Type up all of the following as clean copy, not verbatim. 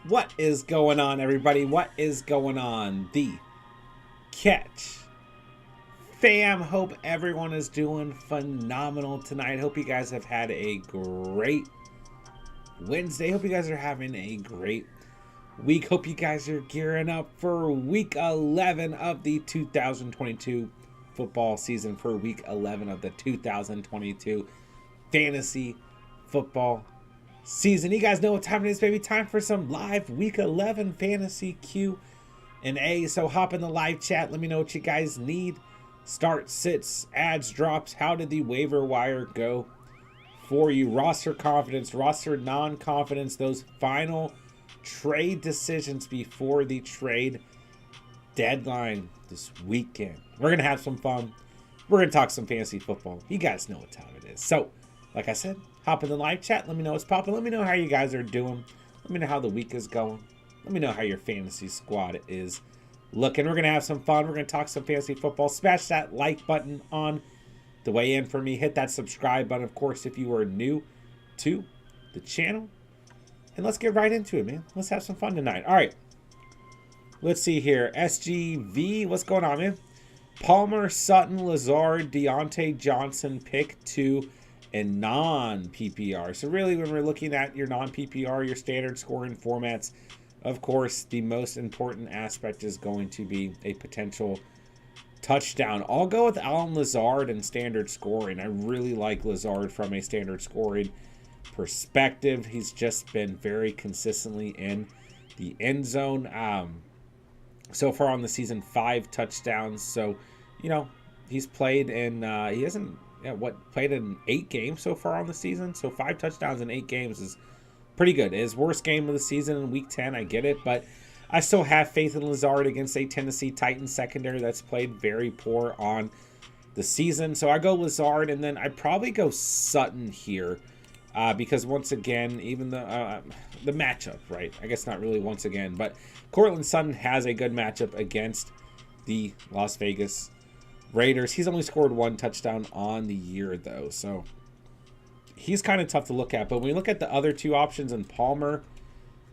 What is going on, everybody? What is going on? The Catch fam. Hope everyone is doing phenomenal tonight. Hope you guys have had a great Wednesday. Hope you guys are having a great week. Hope you guys are gearing up for week 11 of the 2022 football season, for week 11 of the 2022 fantasy football season. You guys know what time it is, baby. Time for some live week 11 fantasy Q&A. So hop in the live chat. Let me know what you guys need. Start, sits, ads, drops. How did the waiver wire go for you? Roster confidence, roster non-confidence, those final trade decisions before the trade deadline this weekend. We're going to have some fun. We're going to talk some fantasy football. You guys know what time it is. So, like I said, hop in the live chat. Let me know what's popping. Let me know how you guys are doing. Let me know how the week is going. Let me know how your fantasy squad is looking. We're going to have some fun. We're going to talk some fantasy football. Smash that like button on the way in for me. Hit that subscribe button, of course, if you are new to the channel. And let's get right into it, man. Let's have some fun tonight. All right. Let's see here. SGV, what's going on, man? Palmer, Sutton, Lazard, Deontay Johnson, pick 2, and non-PPR. So really, when we're looking at your non-PPR, your standard scoring formats, of course, the most important aspect is going to be a potential touchdown. I'll go with Alan Lazard and standard scoring. I really like Lazard from a standard scoring perspective. He's just been very consistently in the end zone. So far on the season, 5 touchdowns. So, you know, he's played in, he hasn't, played in 8 games so far on the season. So 5 touchdowns in 8 games is pretty good. His worst game of the season in week 10, I get it. But I still have faith in Lazard against a Tennessee Titans secondary that's played very poor on the season. So I go Lazard, and then I'd probably go Sutton here. Because once again, even the matchup, right? I guess not really once again, but Cortland Sutton has a good matchup against the Las Vegas Raiders. He's only scored 1 touchdown on the year, though, so he's kind of tough to look at. But when we look at the other 2 options in Palmer,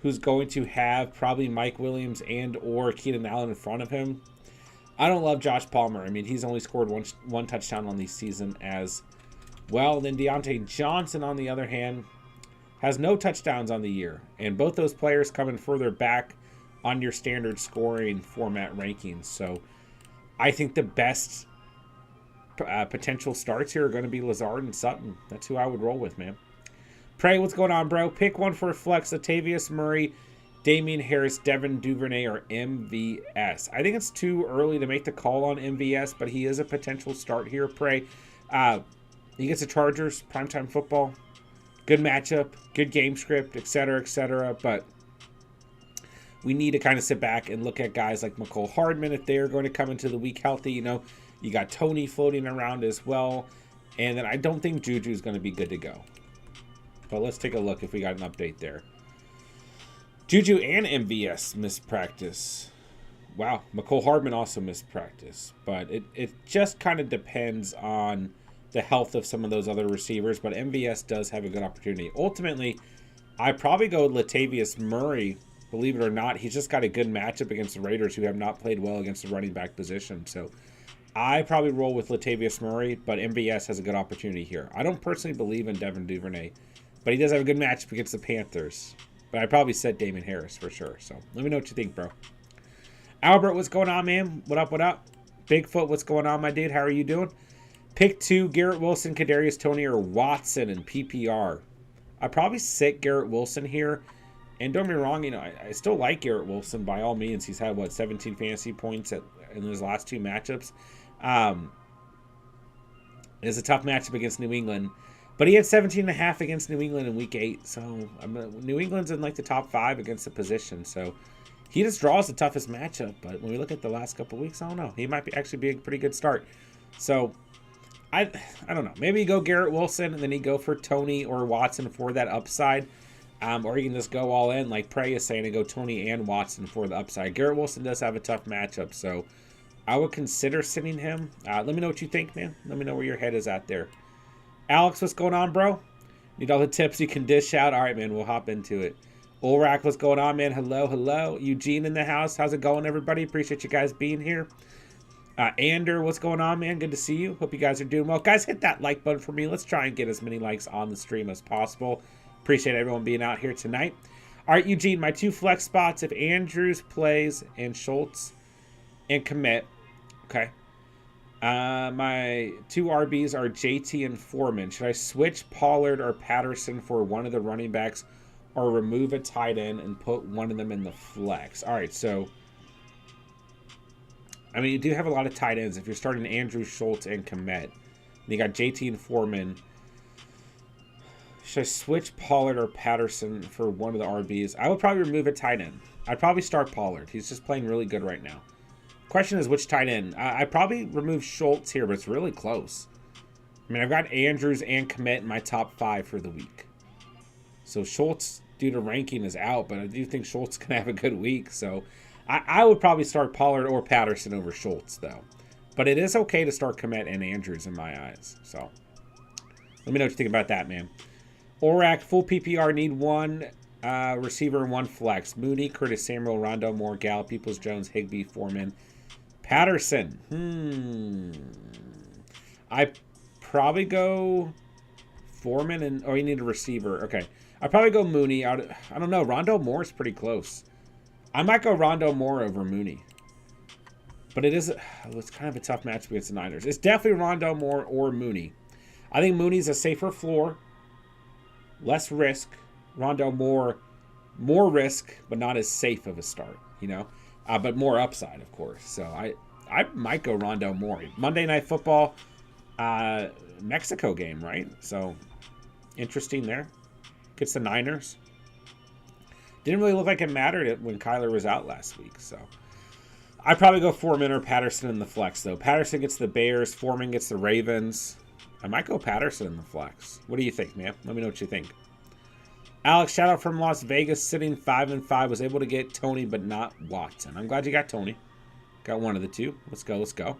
who's going to have probably Mike Williams and or Keenan Allen in front of him, I don't love Josh Palmer. I mean, he's only scored one touchdown on the season as well. Then Deontay Johnson, on the other hand, has no touchdowns on the year. And both those players coming further back on your standard scoring format rankings. So I think the best potential starts here are going to be Lazard and Sutton. That's who I would roll with, man. Pray, what's going on, bro? Pick one for flex: Latavius Murray, Damian Harris, Devin Duvernay, or MVS. I think it's too early to make the call on MVS, but he is a potential start here. Pray. He gets the Chargers, primetime football, good matchup, good game script, etc., etc. But we need to kind of sit back and look at guys like McCole Hardman if they're going to come into the week healthy. You know, you got Tony floating around as well. And then I don't think Juju is going to be good to go. But let's take a look if we got an update there. Juju and MVS missed practice. Wow, McCole Hardman also missed practice. But it just kind of depends on the health of some of those other receivers, but MVS does have a good opportunity. Ultimately, I probably go with Latavius Murray. Believe it or not, he's just got a good matchup against the Raiders, who have not played well against the running back position. So I probably roll with Latavius Murray, but MVS has a good opportunity here. I don't personally believe in Devin Duvernay, but he does have a good matchup against the Panthers. But I'd probably set Damian Harris for sure. So let me know what you think, bro. Albert, what's going on, man? What up, what up? Bigfoot, what's going on, my dude? How are you doing? Pick 2, Garrett Wilson, Kadarius Toney, or Watson in PPR. I'd probably sit Garrett Wilson here. And don't get me wrong, you know, I still like Garrett Wilson by all means. He's had, 17 fantasy points in his last 2 matchups. It's a tough matchup against New England. But he had 17.5 against New England in Week 8. So New England's in, the top 5 against the position. So he just draws the toughest matchup. But when we look at the last couple weeks, I don't know. He might actually be a pretty good start. So I don't know. Maybe you go Garrett Wilson and then you go for Tony or Watson for that upside. Or you can just go all in, like Prey is saying, and go Tony and Watson for the upside. Garrett Wilson does have a tough matchup, so I would consider sitting him. Let me know what you think, man. Let me know where your head is at there. Alex, what's going on, bro? Need all the tips you can dish out? All right, man, we'll hop into it. Ulrak, what's going on, man? Hello, hello. Eugene in the house. How's it going, everybody? Appreciate you guys being here. Ander, what's going on, man? Good to see you. Hope you guys are doing well. Guys, hit that like button for me. Let's try and get as many likes on the stream as possible. Appreciate everyone being out here tonight. All right, Eugene, my 2 flex spots. If Andrews plays and Schultz and commit, okay. My 2 RBs are JT and Foreman. Should I switch Pollard or Patterson for one of the running backs or remove a tight end and put one of them in the flex? All right, so I mean, you do have a lot of tight ends. If you're starting Andrew, Schultz, and Komet, and you got JT and Foreman. Should I switch Pollard or Patterson for one of the RBs? I would probably remove a tight end. I'd probably start Pollard. He's just playing really good right now. Question is which tight end? I'd probably remove Schultz here, but it's really close. I mean, I've got Andrews and Komet in my top 5 for the week. So Schultz, due to ranking, is out, but I do think Schultz can have a good week, so I would probably start Pollard or Patterson over Schultz, though. But it is okay to start Komet and Andrews in my eyes. So let me know what you think about that, man. Aurak, full PPR, need 1 receiver and 1 flex. Mooney, Curtis Samuel, Rondo Moore, Gallup, Peoples-Jones, Higbee, Foreman, Patterson. I probably go Foreman and... Oh, you need a receiver. Okay. I'd probably go Mooney. I don't know. Rondo Moore is pretty close. I might go Rondo Moore over Mooney. But it's kind of a tough match against the Niners. It's definitely Rondo Moore or Mooney. I think Mooney's a safer floor. Less risk. Rondo Moore, more risk, but not as safe of a start, you know. But more upside, of course. So I might go Rondo Moore. Monday Night Football, Mexico game, right? So interesting there. Gets the Niners. Didn't really look like it mattered when Kyler was out last week. So I'd probably go Foreman or Patterson in the flex, though. Patterson gets the Bears. Foreman gets the Ravens. I might go Patterson in the flex. What do you think, man? Let me know what you think. Alex, shout out from Las Vegas, sitting 5-5. Was able to get Tony, but not Watson. I'm glad you got Tony. Got one of the two. Let's go, let's go.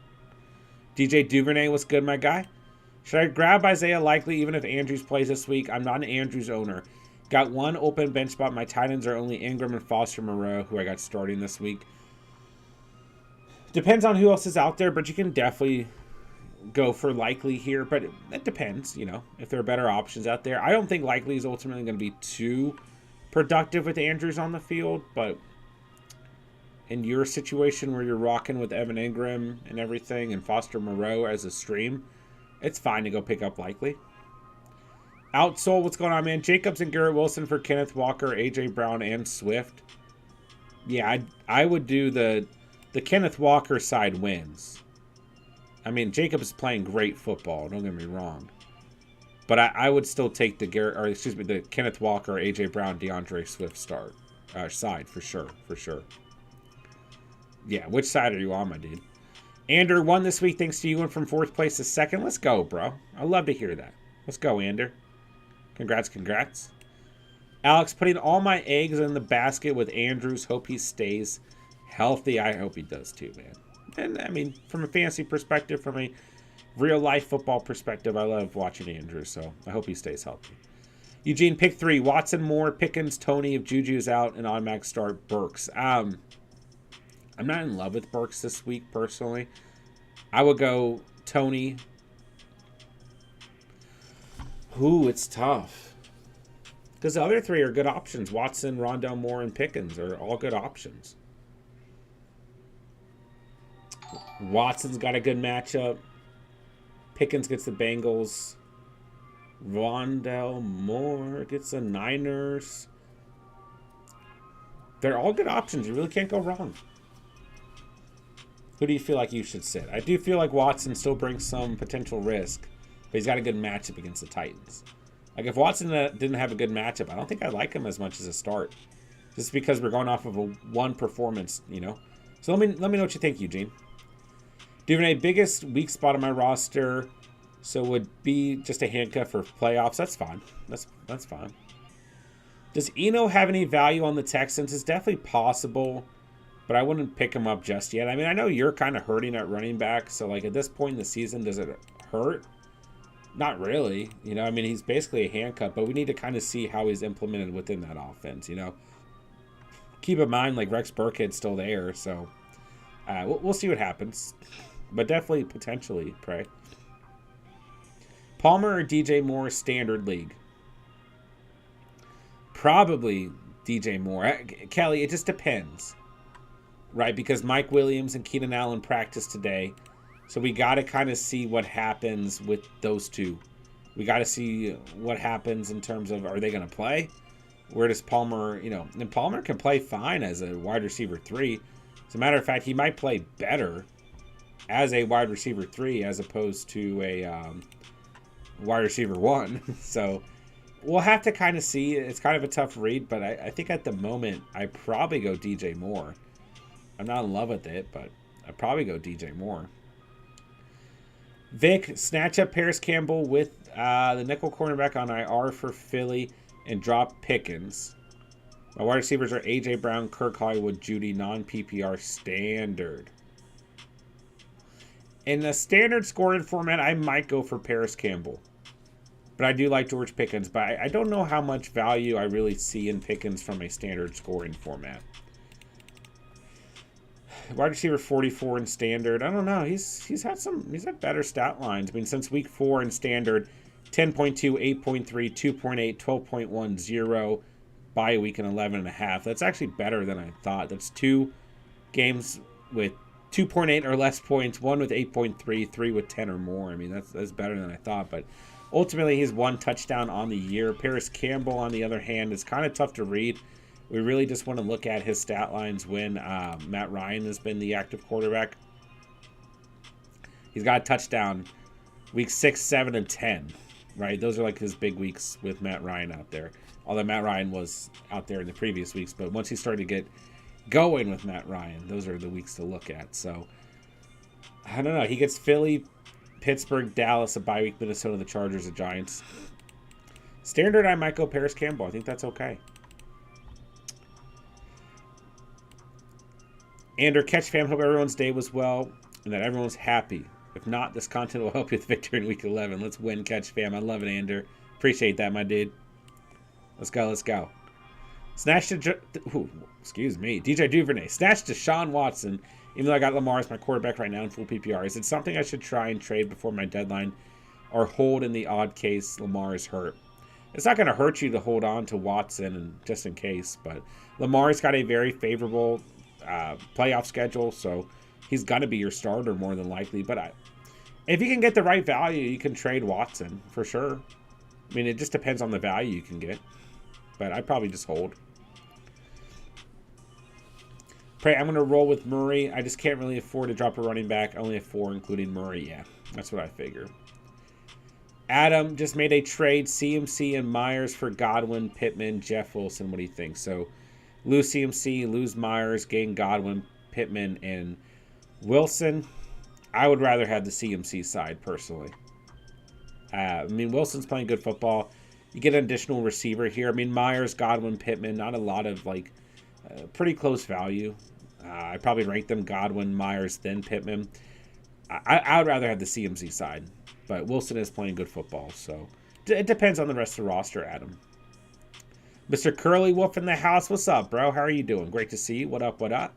DJ Duvernay, what's good, my guy? Should I grab Isaiah Likely even if Andrews plays this week? I'm not an Andrews owner. Got 1 open bench spot. My tight ends are only Ingram and Foster Moreau, who I got starting this week. Depends on who else is out there, but you can definitely go for Likely here. But it depends, you know, if there are better options out there. I don't think Likely is ultimately going to be too productive with Andrews on the field, but in your situation where you're rocking with Evan Ingram and everything and Foster Moreau as a stream, it's fine to go pick up Likely. Outsole, what's going on, man? Jacobs and Garrett Wilson for Kenneth Walker, A.J. Brown, and Swift. Yeah, I would do the Kenneth Walker side wins. I mean, Jacobs is playing great football, don't get me wrong. But I would still take the Kenneth Walker, A.J. Brown, DeAndre Swift side for sure. Yeah, which side are you on, my dude? Ander won this week thanks to you, went from 4th place to 2nd. Let's go, bro. I love to hear that. Let's go, Ander. Congrats. Alex, putting all my eggs in the basket with Andrews. Hope he stays healthy. I hope he does too, man. And, I mean, from a fantasy perspective, from a real-life football perspective, I love watching Andrews, so I hope he stays healthy. Eugene, pick 3. Watson, Moore, Pickens, Tony, if Juju's out, and automatic start Burks. I'm not in love with Burks this week, personally. I would go Tony. Ooh, it's tough. Because the other 3 are good options. Watson, Rondell Moore, and Pickens are all good options. Watson's got a good matchup. Pickens gets the Bengals. Rondell Moore gets the Niners. They're all good options. You really can't go wrong. Who do you feel like you should sit? I do feel like Watson still brings some potential risk, but he's got a good matchup against the Titans. Like, if Watson didn't have a good matchup, I don't think I like him as much as a start. Just because we're going off of one performance, you know. So let me know what you think, Eugene. Duvernay, biggest weak spot on my roster, so would be just a handcuff for playoffs. That's fine. That's fine. Does Eno have any value on the Texans? It's definitely possible, but I wouldn't pick him up just yet. I mean, I know you're kind of hurting at running back, so like at this point in the season, does it hurt? Not really. You know, I mean, he's basically a handcuff, but we need to kind of see how he's implemented within that offense, you know. Keep in mind, like, Rex Burkhead's still there, so we'll see what happens. But definitely, potentially, Prey. Palmer or DJ Moore standard league? Probably DJ Moore. Kelly, it just depends, right? Because Mike Williams and Keenan Allen practiced today. So we got to kind of see what happens with those two. We got to see what happens in terms of, are they going to play? Where does Palmer, you know, and Palmer can play fine as a wide receiver 3. As a matter of fact, he might play better as a wide receiver 3 as opposed to a wide receiver 1. So we'll have to kind of see. It's kind of a tough read, but I think at the moment, I probably go DJ Moore. I'm not in love with it, but I'd probably go DJ Moore. Vic, snatch up Paris Campbell with the nickel cornerback on IR for Philly and drop Pickens. My wide receivers are A.J. Brown, Kirk Hollywood, Judy, non-PPR standard. In the standard scoring format, I might go for Paris Campbell. But I do like George Pickens. But I don't know how much value I really see in Pickens from a standard scoring format. Wide receiver 44 in standard. I don't know. He's had better stat lines. I mean, since week 4 in standard, 10.2, 8.3, 2.8, 12.1, 0, bye week, and 11.5. That's actually better than I thought. That's 2 games with 2.8 or less points, 1 with 8.3, 3 with 10 or more. I mean, that's better than I thought. But ultimately, he's 1 touchdown on the year. Paris Campbell, on the other hand, is kind of tough to read. We really just want to look at his stat lines when Matt Ryan has been the active quarterback. He's got a touchdown week 6, 7, and 10, right? Those are like his big weeks with Matt Ryan out there. Although Matt Ryan was out there in the previous weeks, but once he started to get going with Matt Ryan, those are the weeks to look at. So, I don't know. He gets Philly, Pittsburgh, Dallas, a bye week, Minnesota, the Chargers, the Giants. Standard, I might go Paris Campbell. I think that's okay. Andrew, Catch Fam, hope everyone's day was well and that everyone's happy. If not, this content will help you with victory in week 11. Let's win, Catch Fam. I love it, Andrew. Appreciate that, my dude. Let's go, let's go. Snatch to... excuse me. DJ Duvernay. Snatch to Deshaun Watson. Even though I got Lamar as my quarterback right now in full PPR. Is it something I should try and trade before my deadline or hold in the odd case Lamar is hurt? It's not going to hurt you to hold on to Watson and just in case, but Lamar's got a very favorable playoff schedule, so he's going to be your starter more than likely. But if you can get the right value, you can trade Watson for sure. I mean, it just depends on the value you can get, but I'd probably just hold. Pray, I'm going to roll with Murray. I just can't really afford to drop a running back. I only have 4, including Murray. Yeah, that's what I figure. Adam just made a trade, CMC and Myers for Godwin, Pittman, Jeff Wilson. What do you think? So, lose CMC, lose Myers, gain Godwin, Pittman, and Wilson. I would rather have the CMC side, personally. I mean, Wilson's playing good football. You get an additional receiver here. I mean, Myers, Godwin, Pittman, not a lot of, like, pretty close value. I'd probably rank them Godwin, Myers, then Pittman. I would rather have the CMC side. But Wilson is playing good football, so it depends on the rest of the roster, Adam. Mr. Curly Wolf in the house. What's up, bro? How are you doing? Great to see you. What up, what up?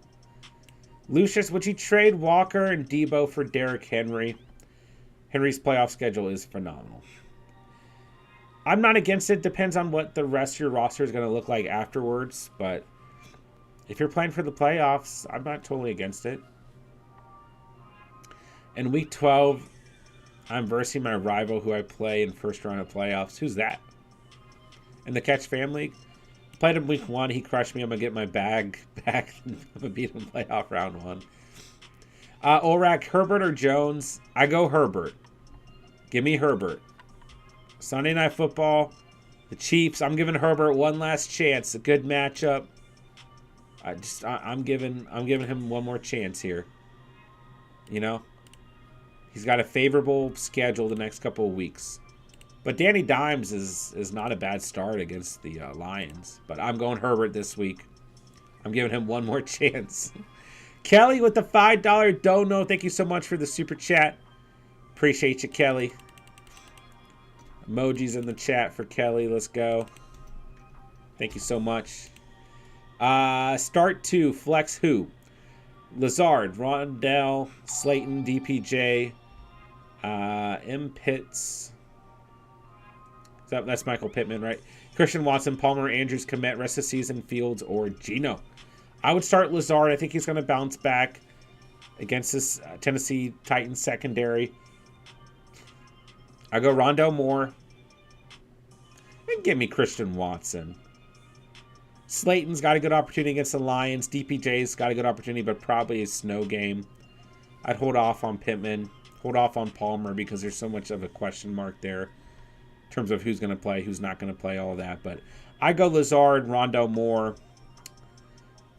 Lucius, would you trade Walker and Debo for Derrick Henry? Henry's playoff schedule is phenomenal. I'm not against it. Depends on what the rest of your roster is going to look like afterwards. But if you're playing for the playoffs, I'm not totally against it. In week 12, I'm versing my rival who I play in first round of playoffs. Who's that? In the Catch Fam League? Played him week 1. He crushed me. I'm going to get my bag back. I'm going to beat him in playoff round 1. Olrak, Herbert or Jones? I go Herbert. Give me Herbert. Sunday Night Football. The Chiefs. I'm giving Herbert one last chance. A good matchup. I'm giving him one more chance here. You know? He's got a favorable schedule the next couple of weeks. But Danny Dimes is not a bad start against the Lions. But I'm going Herbert this week. I'm giving him one more chance. Kelly with the $5 dono. Thank you so much for the super chat. Appreciate you, Kelly. Emojis in the chat for Kelly. Let's go. Thank you so much. Start 2. Flex who? Lazard, Rondell, Slayton, DPJ, M. Pitts. That's Michael Pittman, right? Christian Watson, Palmer, Andrews, Komet, rest of the season, Fields, or Geno. I would start Lazard. I think he's going to bounce back against this Tennessee Titans secondary. I go Rondell Moore. And give me Christian Watson. Slayton's got a good opportunity against the Lions. DPJ's got a good opportunity, but probably a snow game. I'd hold off on Pittman. Hold off on Palmer because there's so much of a question mark there in terms of who's going to play, who's not going to play, all that. But I go Lazard, Rondell Moore,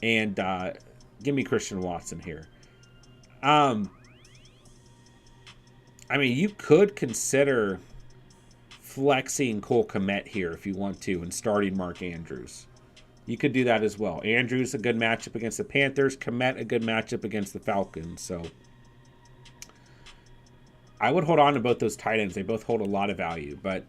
and give me Christian Watson here. I mean, you could consider flexing Cole Kmet here if you want to and starting Mark Andrews. You could do that as well. Andrews, a good matchup against the Panthers. Kmet, a good matchup against the Falcons. So I would hold on to both those tight ends. They both hold a lot of value. But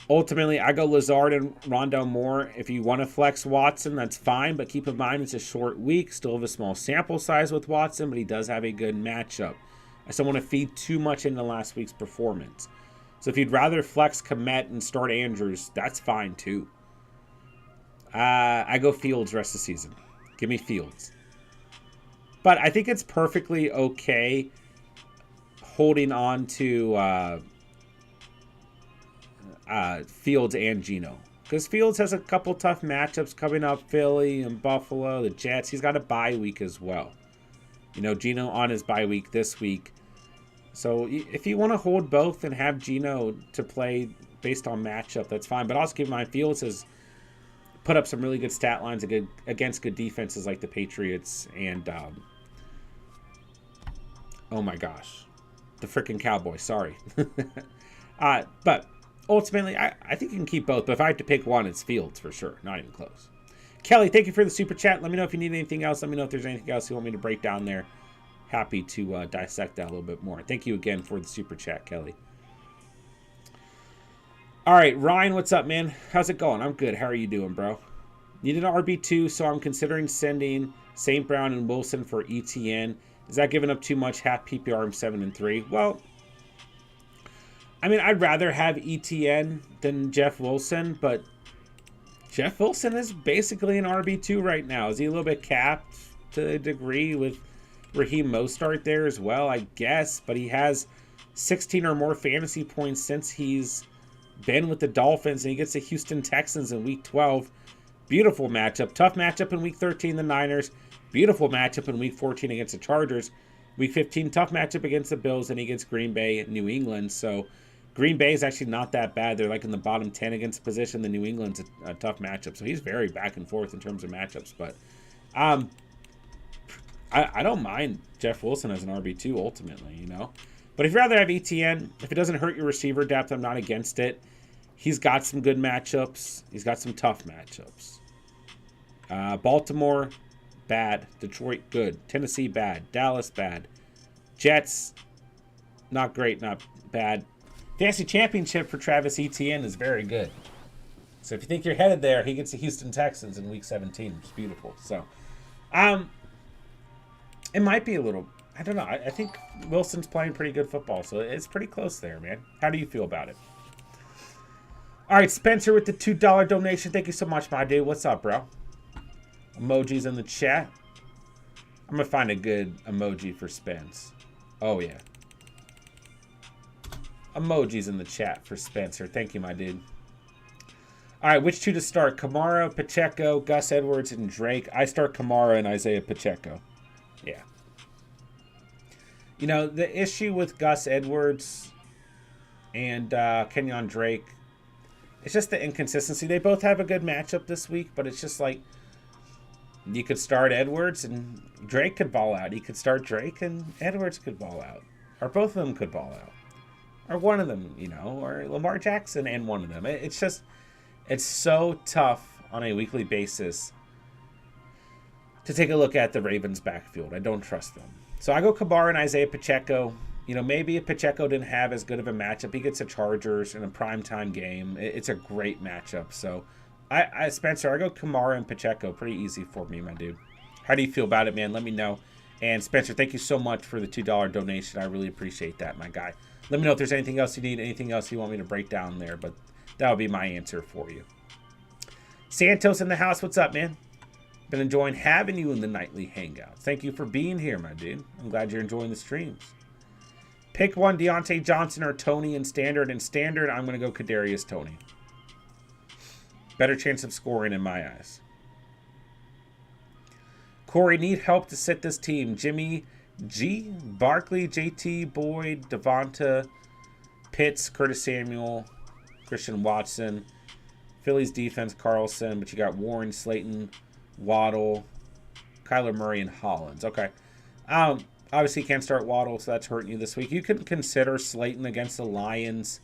ultimately, I go Lazard and Rondell Moore. If you want to flex Watson, that's fine. But keep in mind, it's a short week. Still have a small sample size with Watson, but he does have a good matchup. I still want to feed too much into last week's performance. So if you'd rather flex Kmet and start Andrews, that's fine too. I go Fields rest of the season. Give me Fields. But I think it's perfectly okay holding on to Fields and Geno. Because Fields has a couple tough matchups coming up. Philly and Buffalo, the Jets. He's got a bye week as well. You know, Geno on his bye week this week. So if you want to hold both and have Geno to play based on matchup, that's fine. But also keep in mind, Fields has put up some really good stat lines against good defenses like the Patriots and, oh my gosh, the freaking Cowboys. Sorry. But ultimately, I think you can keep both. But if I have to pick one, it's Fields for sure. Not even close. Kelly, thank you for the super chat. Let me know if you need anything else. Let me know if there's anything else you want me to break down there. Happy to dissect that a little bit more. Thank you again for the super chat, Kelly. All right, Ryan, what's up, man? How's it going? I'm good. How are you doing, bro? Need an RB2, so I'm considering sending St. Brown and Wilson for ETN. Is that giving up too much? Half PPR, I'm 7-3. Well, I mean, I'd rather have ETN than Jeff Wilson, but Jeff Wilson is basically an RB2 right now. Is he a little bit capped to a degree with Raheem Mostert there as well? I guess, but he has 16 or more fantasy points since he's been with the Dolphins, and he gets the Houston Texans in Week 12. Beautiful matchup. Tough matchup in Week 13, the Niners. Beautiful matchup in Week 14 against the Chargers. Week 15, tough matchup against the Bills, and he gets Green Bay and New England. So Green Bay is actually not that bad. They're like in the bottom 10 against the position. The New England's a tough matchup. So he's very back and forth in terms of matchups. But I don't mind Jeff Wilson as an RB2 ultimately, you know. But if you'd rather have ETN, if it doesn't hurt your receiver depth, I'm not against it. He's got some good matchups. He's got some tough matchups. Baltimore, bad. Detroit, good. Tennessee, bad. Dallas, bad. Jets, not great, not bad. Fantasy championship for Travis Etienne is very good. So if you think you're headed there, he gets the Houston Texans in Week 17, which is beautiful. So, it might be a little, I don't know. I think Wilson's playing pretty good football, so it's pretty close there, man. How do you feel about it? All right, Spencer with the $2 donation. Thank you so much, my dude. What's up, bro? Emojis in the chat. I'm going to find a good emoji for Spence. Oh, yeah. Emojis in the chat for Spencer. Thank you, my dude. All right, which two to start? Kamara, Pacheco, Gus Edwards, and Drake. I start Kamara and Isaiah Pacheco. Yeah. You know, the issue with Gus Edwards and Kenyon Drake, it's just the inconsistency. They both have a good matchup this week, but it's just like you could start Edwards and Drake could ball out. You could start Drake and Edwards could ball out. Or both of them could ball out. Or one of them, you know, or Lamar Jackson and one of them. It's just, it's so tough on a weekly basis to take a look at the Ravens backfield. I don't trust them. So I go Kamara and Isaiah Pacheco. You know, maybe if Pacheco didn't have as good of a matchup, he gets the Chargers in a primetime game. It's a great matchup. So, Spencer, I go Kamara and Pacheco. Pretty easy for me, my dude. How do you feel about it, man? Let me know. And Spencer, thank you so much for the $2 donation. I really appreciate that, my guy. Let me know if there's anything else you need, anything else you want me to break down there. But that would be my answer for you. Santos in the house. What's up, man? Been enjoying having you in the nightly hangouts. Thank you for being here, my dude. I'm glad you're enjoying the streams. Pick one, Deontay Johnson or Tony in standard. In standard, I'm going to go Kadarius Toney. Better chance of scoring in my eyes. Corey, need help to sit this team. Jimmy G, Barkley, JT, Boyd, Devonta, Pitts, Curtis Samuel, Christian Watson, Phillies defense, Carlson, but you got Warren, Slayton, Waddle, Kyler Murray, and Hollins. Okay. Obviously, you can't start Waddle, so that's hurting you this week. You can consider Slayton against the Lions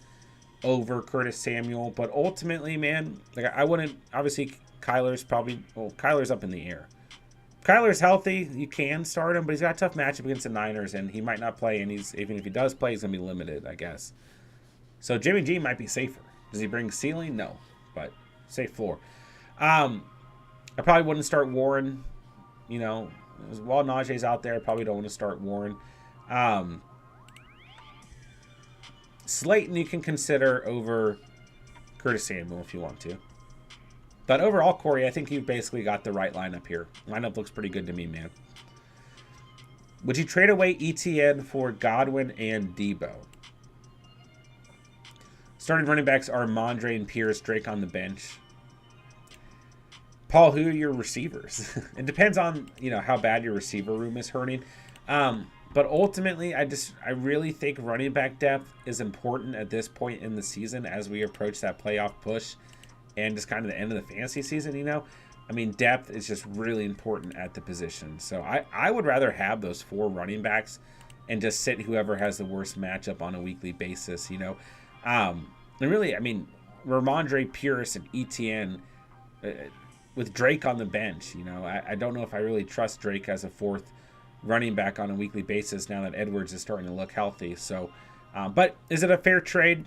over Curtis Samuel, but ultimately, man, like I wouldn't. Obviously, Kyler's up in the air. If Kyler's healthy, you can start him, but he's got a tough matchup against the Niners, and he might not play. And even if he does play, he's gonna be limited, I guess. So Jimmy G might be safer. Does he bring ceiling? No, but safe floor. I probably wouldn't start Warren. You know, while Najee's out there, I probably don't want to start Warren. Slayton you can consider over Curtis Samuel if you want to. But overall, Corey, I think you've basically got the right lineup here. Lineup looks pretty good to me, man. Would you trade away ETN for Godwin and Debo? Starting running backs are Mondre and Pierce, Drake on the bench. Paul, who are your receivers? It depends on, you know, how bad your receiver room is hurting. But ultimately, I really think running back depth is important at this point in the season as we approach that playoff push and just kind of the end of the fantasy season, you know. I mean, depth is just really important at the position. So I would rather have those 4 running backs and just sit whoever has the worst matchup on a weekly basis, you know. And really, I mean, Ramondre, Pierce, and ETN with Drake on the bench, you know, I don't know if I really trust Drake as a 4th running back on a weekly basis now that Edwards is starting to look healthy. So, but is it a fair trade?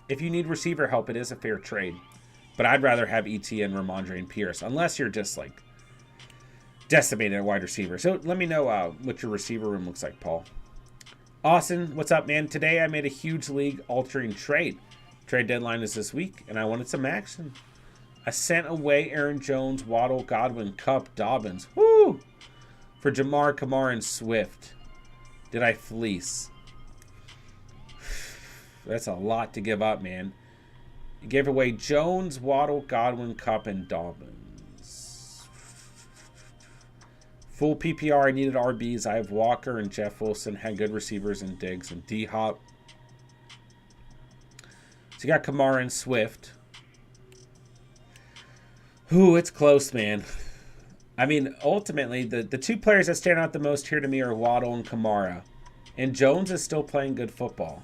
If you need receiver help, it is a fair trade. But I'd rather have ETN, Ramondre, and Pierce, unless you're just like decimated at wide receiver. So let me know what your receiver room looks like, Paul. Austin, what's up, man? Today I made a huge league-altering trade. Trade deadline is this week, and I wanted some action. I sent away Aaron Jones, Waddle, Godwin, Kupp, Dobbins. Woo! For Jamar, Kamara, and Swift. Did I fleece? That's a lot to give up, man. You gave away Jones, Waddle, Godwin, Kupp, and Dobbins. Full PPR, I needed RBs. I have Walker and Jeff Wilson. Had good receivers in Diggs and D-Hop. So you got Kamara and Swift. Ooh, it's close, man. I mean, ultimately, the 2 players that stand out the most here to me are Waddle and Kamara. And Jones is still playing good football.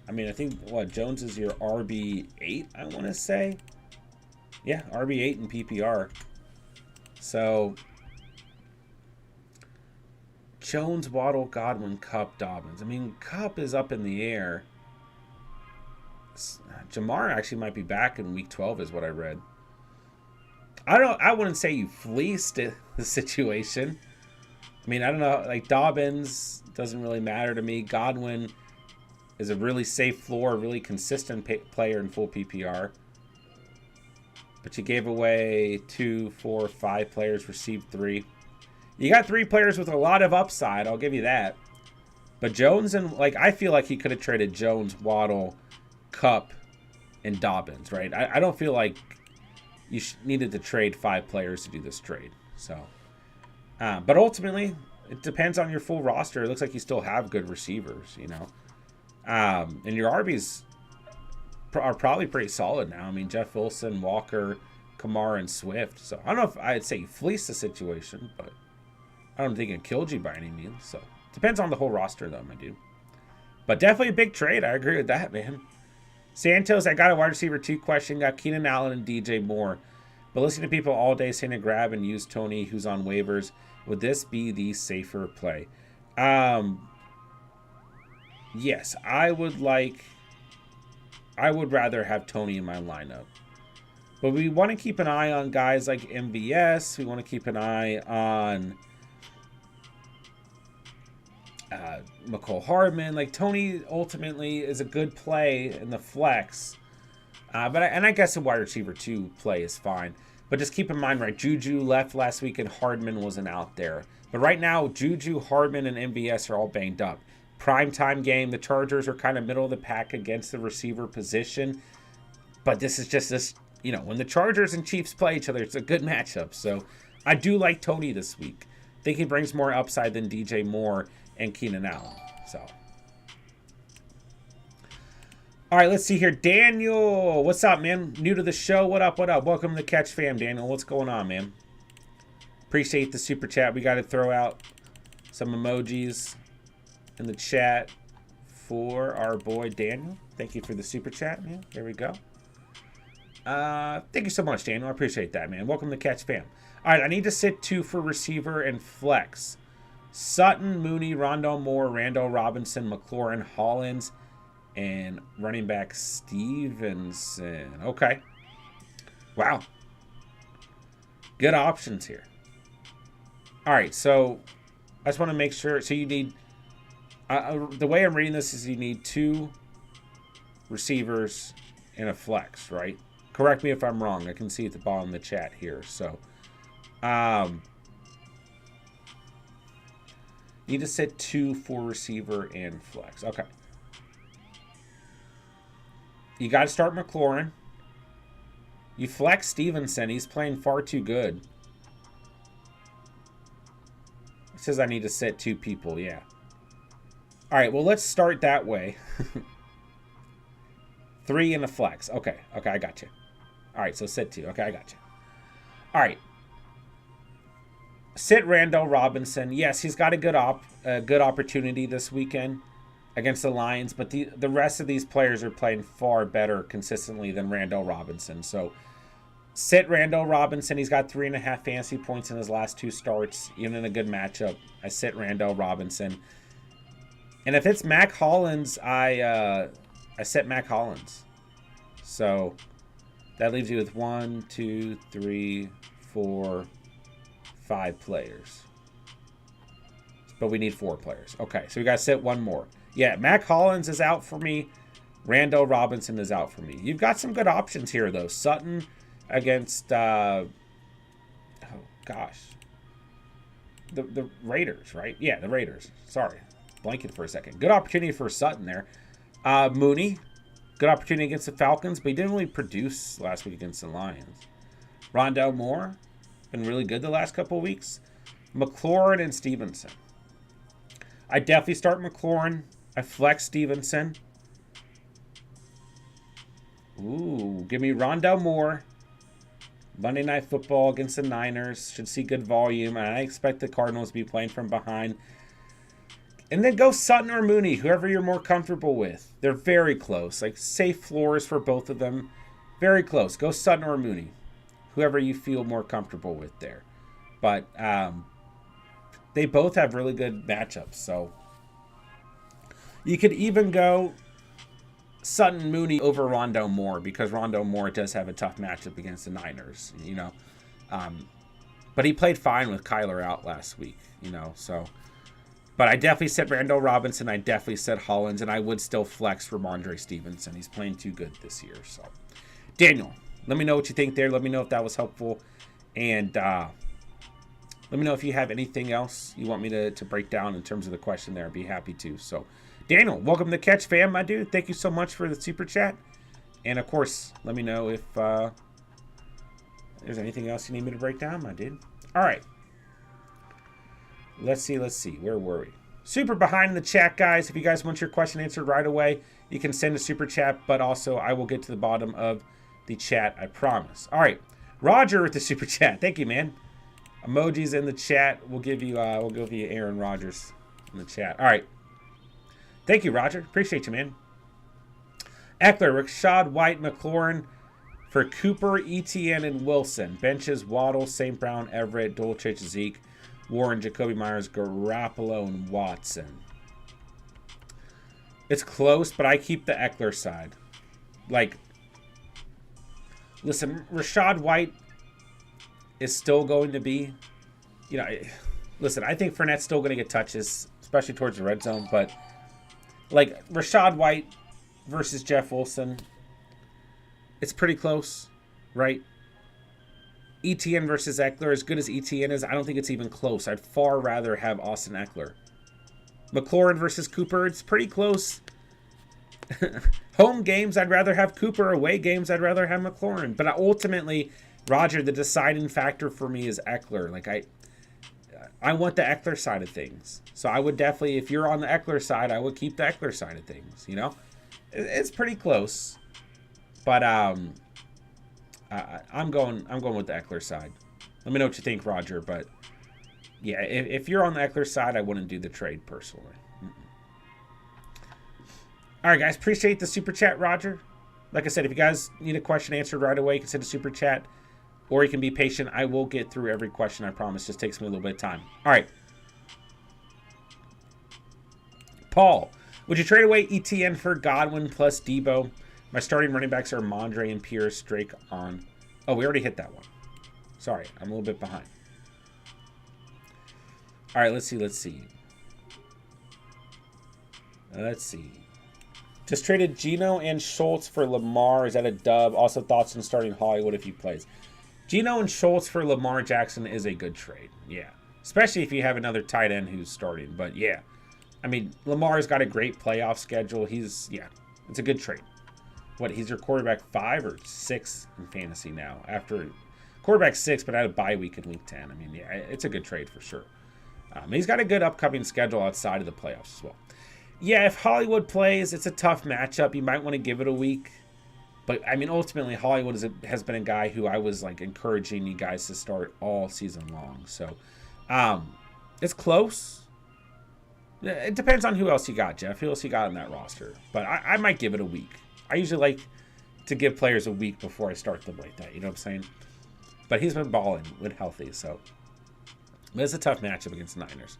I mean, I think, Jones is your RB8, I want to say. Yeah, RB8 in PPR. So, Jones, Waddle, Godwin, Kupp, Dobbins. I mean, Kupp is up in the air. Jamar actually might be back in week 12 is what I read. I wouldn't say you fleeced the situation. I mean, I don't know. Like, Dobbins doesn't really matter to me. Godwin is a really safe floor, really consistent player in full PPR. But you gave away 2, 4, 5 players, received 3. You got 3 players with a lot of upside. I'll give you that. But Jones and, I feel like he could have traded Jones, Waddle, Kupp, and Dobbins, right? I don't feel like you needed to trade 5 players to do this trade. So, but ultimately, it depends on your full roster. It looks like you still have good receivers, you know. And your RBs are probably pretty solid now. I mean, Jeff Wilson, Walker, Kamara, and Swift. So, I don't know if I'd say you fleeced the situation, but I don't think it killed you by any means. So, depends on the whole roster, though, my dude. But definitely a big trade. I agree with that, man. Santos, I got a wide receiver 2 question. Got Keenan Allen and DJ Moore. But listening to people all day saying to grab and use Tony, who's on waivers, would this be the safer play? yes, I would rather have Tony in my lineup. But we want to keep an eye on guys like MVS. We want to keep an eye on McCole Hardman. Like, Tony ultimately is a good play in the flex. I guess a wide receiver 2 play is fine. But just keep in mind, right, Juju left last week and Hardman wasn't out there. But right now, Juju, Hardman, and MVS are all banged up. Primetime game, the Chargers are kind of middle of the pack against the receiver position. But this is just this, you know, when the Chargers and Chiefs play each other, it's a good matchup. So I do like Tony this week. I think he brings more upside than DJ Moore and Keenan Allen. So, all right, let's see here. Daniel, what's up, man? New to the show. What up, what up? Welcome to the Catch Fam, Daniel. What's going on, man? Appreciate the super chat. We got to throw out some emojis in the chat for our boy Daniel. Thank you for the super chat, man. There we go. Thank you so much, Daniel. I appreciate that, man. Welcome to Catch Fam. All right, I need to sit 2 for receiver and flex. Sutton, Mooney, Rondale Moore, Randall Robinson, McLaurin, Hollins, and running back Stevenson. Okay. Wow. Good options here. All right, so I just want to make sure. So you need, the way I'm reading this is you need 2 receivers and a flex, right? Correct me if I'm wrong. I can see at the bottom of the chat here. So, need to set 2 for receiver and flex. Okay. You got to start McLaurin. You flex Stevenson. He's playing far too good. It says I need to set 2 people. Yeah. All right. Well, let's start that way. 3 in a flex. Okay. Okay. I got you. All right. So set 2. Okay. I got you. All right. Sit Randall Robinson. Yes, he's got a good opportunity this weekend against the Lions, but the rest of these players are playing far better consistently than Randall Robinson. So sit Randall Robinson. He's got 3.5 fantasy points in his last 2 starts, even in a good matchup. I sit Randall Robinson. And if it's Mac Hollins, I sit Mac Hollins. So that leaves you with 1, 2, 3, 4, 5 players. But we need 4 players. Okay, so we got to sit 1 more. Yeah, Mac Hollins is out for me. Randall Robinson is out for me. You've got some good options here, though. Sutton against, oh, gosh. The Raiders, right? Yeah, the Raiders. Sorry. Blanking for a second. Good opportunity for Sutton there. Mooney. Good opportunity against the Falcons, but he didn't really produce last week against the Lions. Rondale Moore. Been really good the last couple of weeks. McLaurin and Stevenson. I definitely start McLaurin. I flex Stevenson. Ooh, give me Rondale Moore. Monday Night Football against the Niners. Should see good volume. And I expect the Cardinals to be playing from behind. And then go Sutton or Mooney, whoever you're more comfortable with. They're very close. Like, safe floors for both of them. Very close. Go Sutton or Mooney. Whoever you feel more comfortable with there. But they both have really good matchups. So you could even go Sutton Mooney over Rondale Moore, because Rondale Moore does have a tough matchup against the Niners, you know. But he played fine with Kyler out last week, you know. So, but I definitely said Randall Robinson. I definitely said Hollins, and I would still flex Ramondre Stevenson. He's playing too good this year. So, Daniel, let me know what you think there. Let me know if that was helpful. And let me know if you have anything else you want me to break down in terms of the question there. I'd be happy to. So, Daniel, welcome to Catch Fam, my dude. Thank you so much for the super chat. And, of course, let me know if there's anything else you need me to break down, my dude. All right. Let's see. Where were we? Super behind in the chat, guys. If you guys want your question answered right away, you can send a super chat. But also, I will get to the bottom of the chat, I promise. All right. Roger with the super chat. Thank you, man. Emojis in the chat. We'll give you Aaron Rodgers in the chat. All right. Thank you, Roger. Appreciate you, man. Eckler, Rashad White, McLaurin for Cooper, ETN, and Wilson. Benches, Waddle, St. Brown, Everett, Dolchich, Zeke, Warren, Jacoby Myers, Garoppolo, and Watson. It's close, but I keep the Eckler side. Like, listen, Rachaad White is still going to be, you know, listen, I think Fournette's still going to get touches, especially towards the red zone. But, like, Rachaad White versus Jeff Wilson, it's pretty close, right? ETN versus Eckler, as good as ETN is, I don't think it's even close. I'd far rather have Austin Eckler. McLaurin versus Cooper, it's pretty close. Home games, I'd rather have Cooper. Away games, I'd rather have McLaurin. But ultimately, Roger, the deciding factor for me is Eckler. Like, I want the Eckler side of things. So I would definitely, if you're on the Eckler side, I would keep the Eckler side of things, you know? It's pretty close. But I'm going with the Eckler side. Let me know what you think, Roger. But yeah, if you're on the Eckler side, I wouldn't do the trade personally. All right, guys. Appreciate the super chat, Roger. Like I said, if you guys need a question answered right away, you can send a super chat. Or you can be patient. I will get through every question, I promise. Just takes me a little bit of time. All right. Paul, would you trade away ETN for Godwin plus Debo? My starting running backs are Mondre and Pierce. Drake on. Oh, we already hit that one. Sorry, I'm a little bit behind. All right, let's see. Let's see. Just traded Geno and Schultz for Lamar. Is that a dub? Also, thoughts on starting Hollywood if he plays. Geno and Schultz for Lamar Jackson is a good trade. Yeah. Especially if you have another tight end who's starting. But, yeah. I mean, Lamar's got a great playoff schedule. It's a good trade. What, he's your quarterback 5 or 6 in fantasy now? After quarterback 6, but I had a bye week in week 10. I mean, yeah, it's a good trade for sure. He's got a good upcoming schedule outside of the playoffs as well. Yeah, if Hollywood plays, it's a tough matchup. You might want to give it a week. But, I mean, ultimately, Hollywood has been a guy who I was, like, encouraging you guys to start all season long. So, it's close. It depends on who else you got, Jeff. Who else you got on that roster. But I might give it a week. I usually like to give players a week before I start them like that. You know what I'm saying? But he's been balling when healthy, so. But it's a tough matchup against the Niners.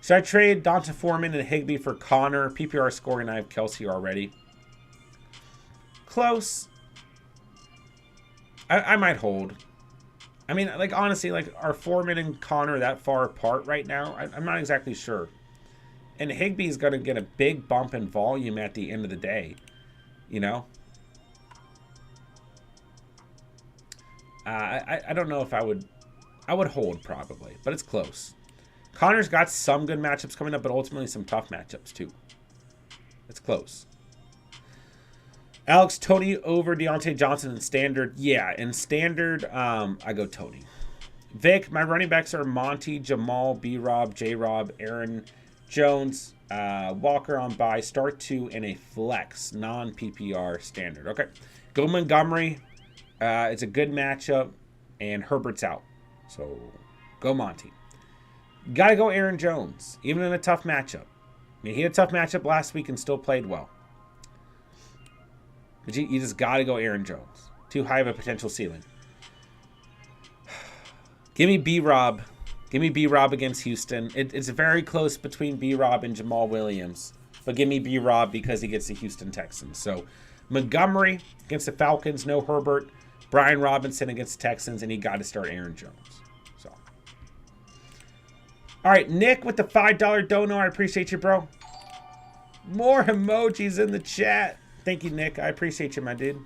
Should I trade Donta Foreman and Higbee for Connor? PPR scoring, I have Kelsey already. Close. I might hold. I mean, like, honestly, like, are Foreman and Connor that far apart right now? I'm not exactly sure. And Higbee's going to get a big bump in volume at the end of the day. You know? I don't know if I would hold probably, but it's close. Connor's got some good matchups coming up, but ultimately some tough matchups too. It's close. Alex, Tony over Deontay Johnson in standard. Yeah, in standard, I go Tony. Vic, my running backs are Monty, Jamal, B-Rob, J-Rob, Aaron Jones, Walker on bye, start 2 in a flex, non-PPR standard. Okay. Go Montgomery. It's a good matchup, and Herbert's out. So, go Monty. Got to go Aaron Jones, even in a tough matchup. I mean, he had a tough matchup last week and still played well. But you just got to go Aaron Jones. Too high of a potential ceiling. Give me B-Rob. Give me B-Rob against Houston. It's very close between B-Rob and Jamal Williams. But give me B-Rob because he gets the Houston Texans. So, Montgomery against the Falcons, no Herbert. Brian Robinson against the Texans, and he got to start Aaron Jones. So, all right, Nick with the $5 dono. I appreciate you, bro. More emojis in the chat. Thank you, Nick. I appreciate you, my dude.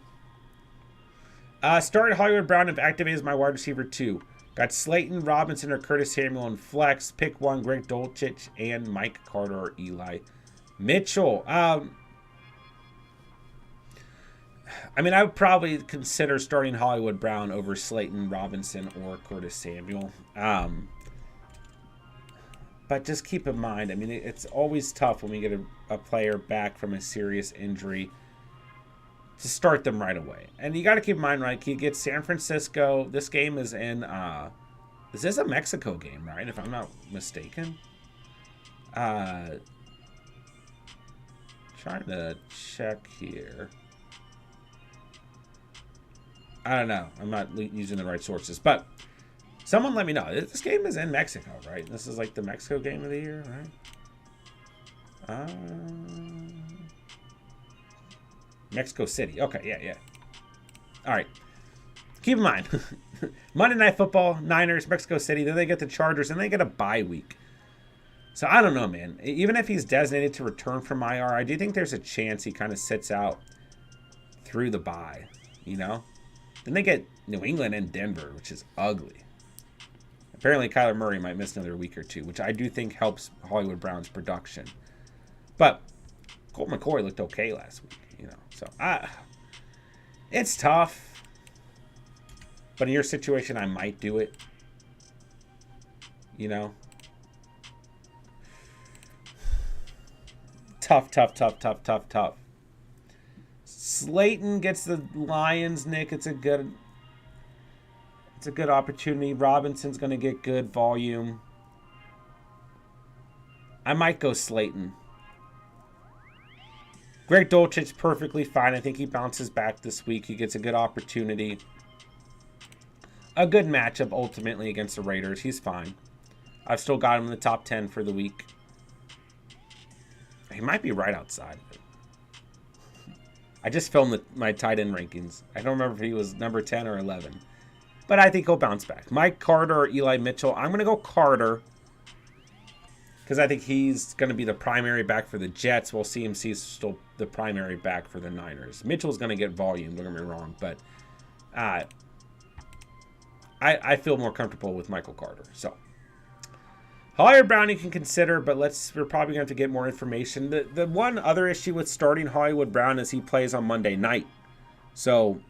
Started Hollywood Brown if activated as my wide receiver 2. Got Slayton, Robinson, or Curtis Samuel in flex. Pick 1, Greg Dulcich, and Mike Carter or Eli Mitchell. I mean, I would probably consider starting Hollywood Brown over Slayton, Robinson, or Curtis Samuel. But just keep in mind, I mean, it's always tough when we get a player back from a serious injury to start them right away. And you got to keep in mind, right, he gets San Francisco. This game is in, this is a Mexico game, right, if I'm not mistaken. Trying to check here. I don't know. I'm not using the right sources. But someone let me know. This game is in Mexico, right? This is like the Mexico game of the year, right? Mexico City. Okay, yeah. All right. Keep in mind, Monday Night Football, Niners, Mexico City. Then they get the Chargers, and they get a bye week. So I don't know, man. Even if he's designated to return from IR, I do think there's a chance he kind of sits out through the bye, you know? Then they get New England and Denver, which is ugly. Apparently, Kyler Murray might miss another week or two, which I do think helps Hollywood Brown's production. But Colt McCoy looked okay last week, you know? So it's tough. But in your situation, I might do it, you know? Tough. Slayton gets the Lions, Nick. It's a good opportunity. Robinson's going to get good volume. I might go Slayton. Greg Dulcich's perfectly fine. I think he bounces back this week. He gets a good opportunity. A good matchup ultimately against the Raiders. He's fine. I've still got him in the top 10 for the week. He might be right outside of it. I just filmed my tight end rankings. I don't remember if he was number 10 or 11. But I think he'll bounce back. Mike Carter or Eli Mitchell. I'm going to go Carter. Because I think he's going to be the primary back for the Jets, while CMC is still the primary back for the Niners. Mitchell's going to get volume, don't get me wrong. But I feel more comfortable with Michael Carter. So Hollywood Brown you can consider, but we're probably going to have to get more information. The one other issue with starting Hollywood Brown is he plays on Monday night. So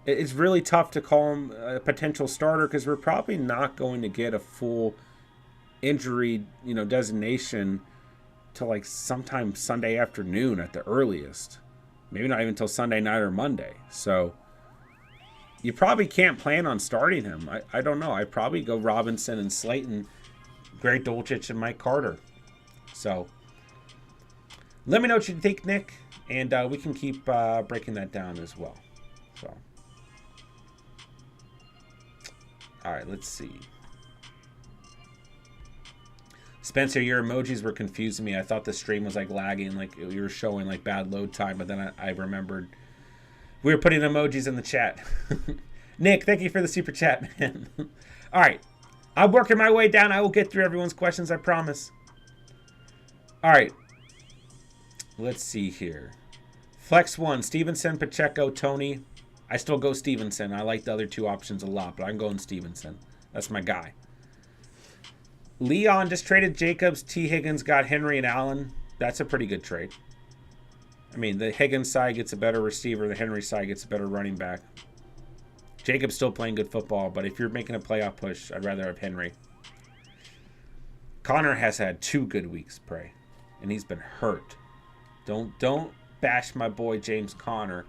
it's really tough to call him a potential starter because we're probably not going to get a full injury, designation till like sometime Sunday afternoon at the earliest. Maybe not even until Sunday night or Monday. So you probably can't plan on starting him. I don't know. I'd probably go Robinson and Slayton, Greg Dulcich, and Mike Carter. So let me know what you think, Nick, and we can keep breaking that down as well. So, all right, let's see. Spencer, your emojis were confusing me. I thought the stream was like lagging, like you were showing like bad load time, but then I remembered we were putting emojis in the chat. Nick, thank you for the super chat, man. All right. I'm working my way down. I will get through everyone's questions, I promise. All right. Let's see here. Flex 1, Stevenson, Pacheco, Tony. I still go Stevenson. I like the other two options a lot, but I'm going Stevenson. That's my guy. Leon just traded Jacobs. T. Higgins got Henry and Allen. That's a pretty good trade. I mean, the Higgins side gets a better receiver. The Henry side gets a better running back. Jacob's still playing good football, but if you're making a playoff push, I'd rather have Henry. Connor has had 2 good weeks, Pray, and he's been hurt. Don't bash my boy James Conner.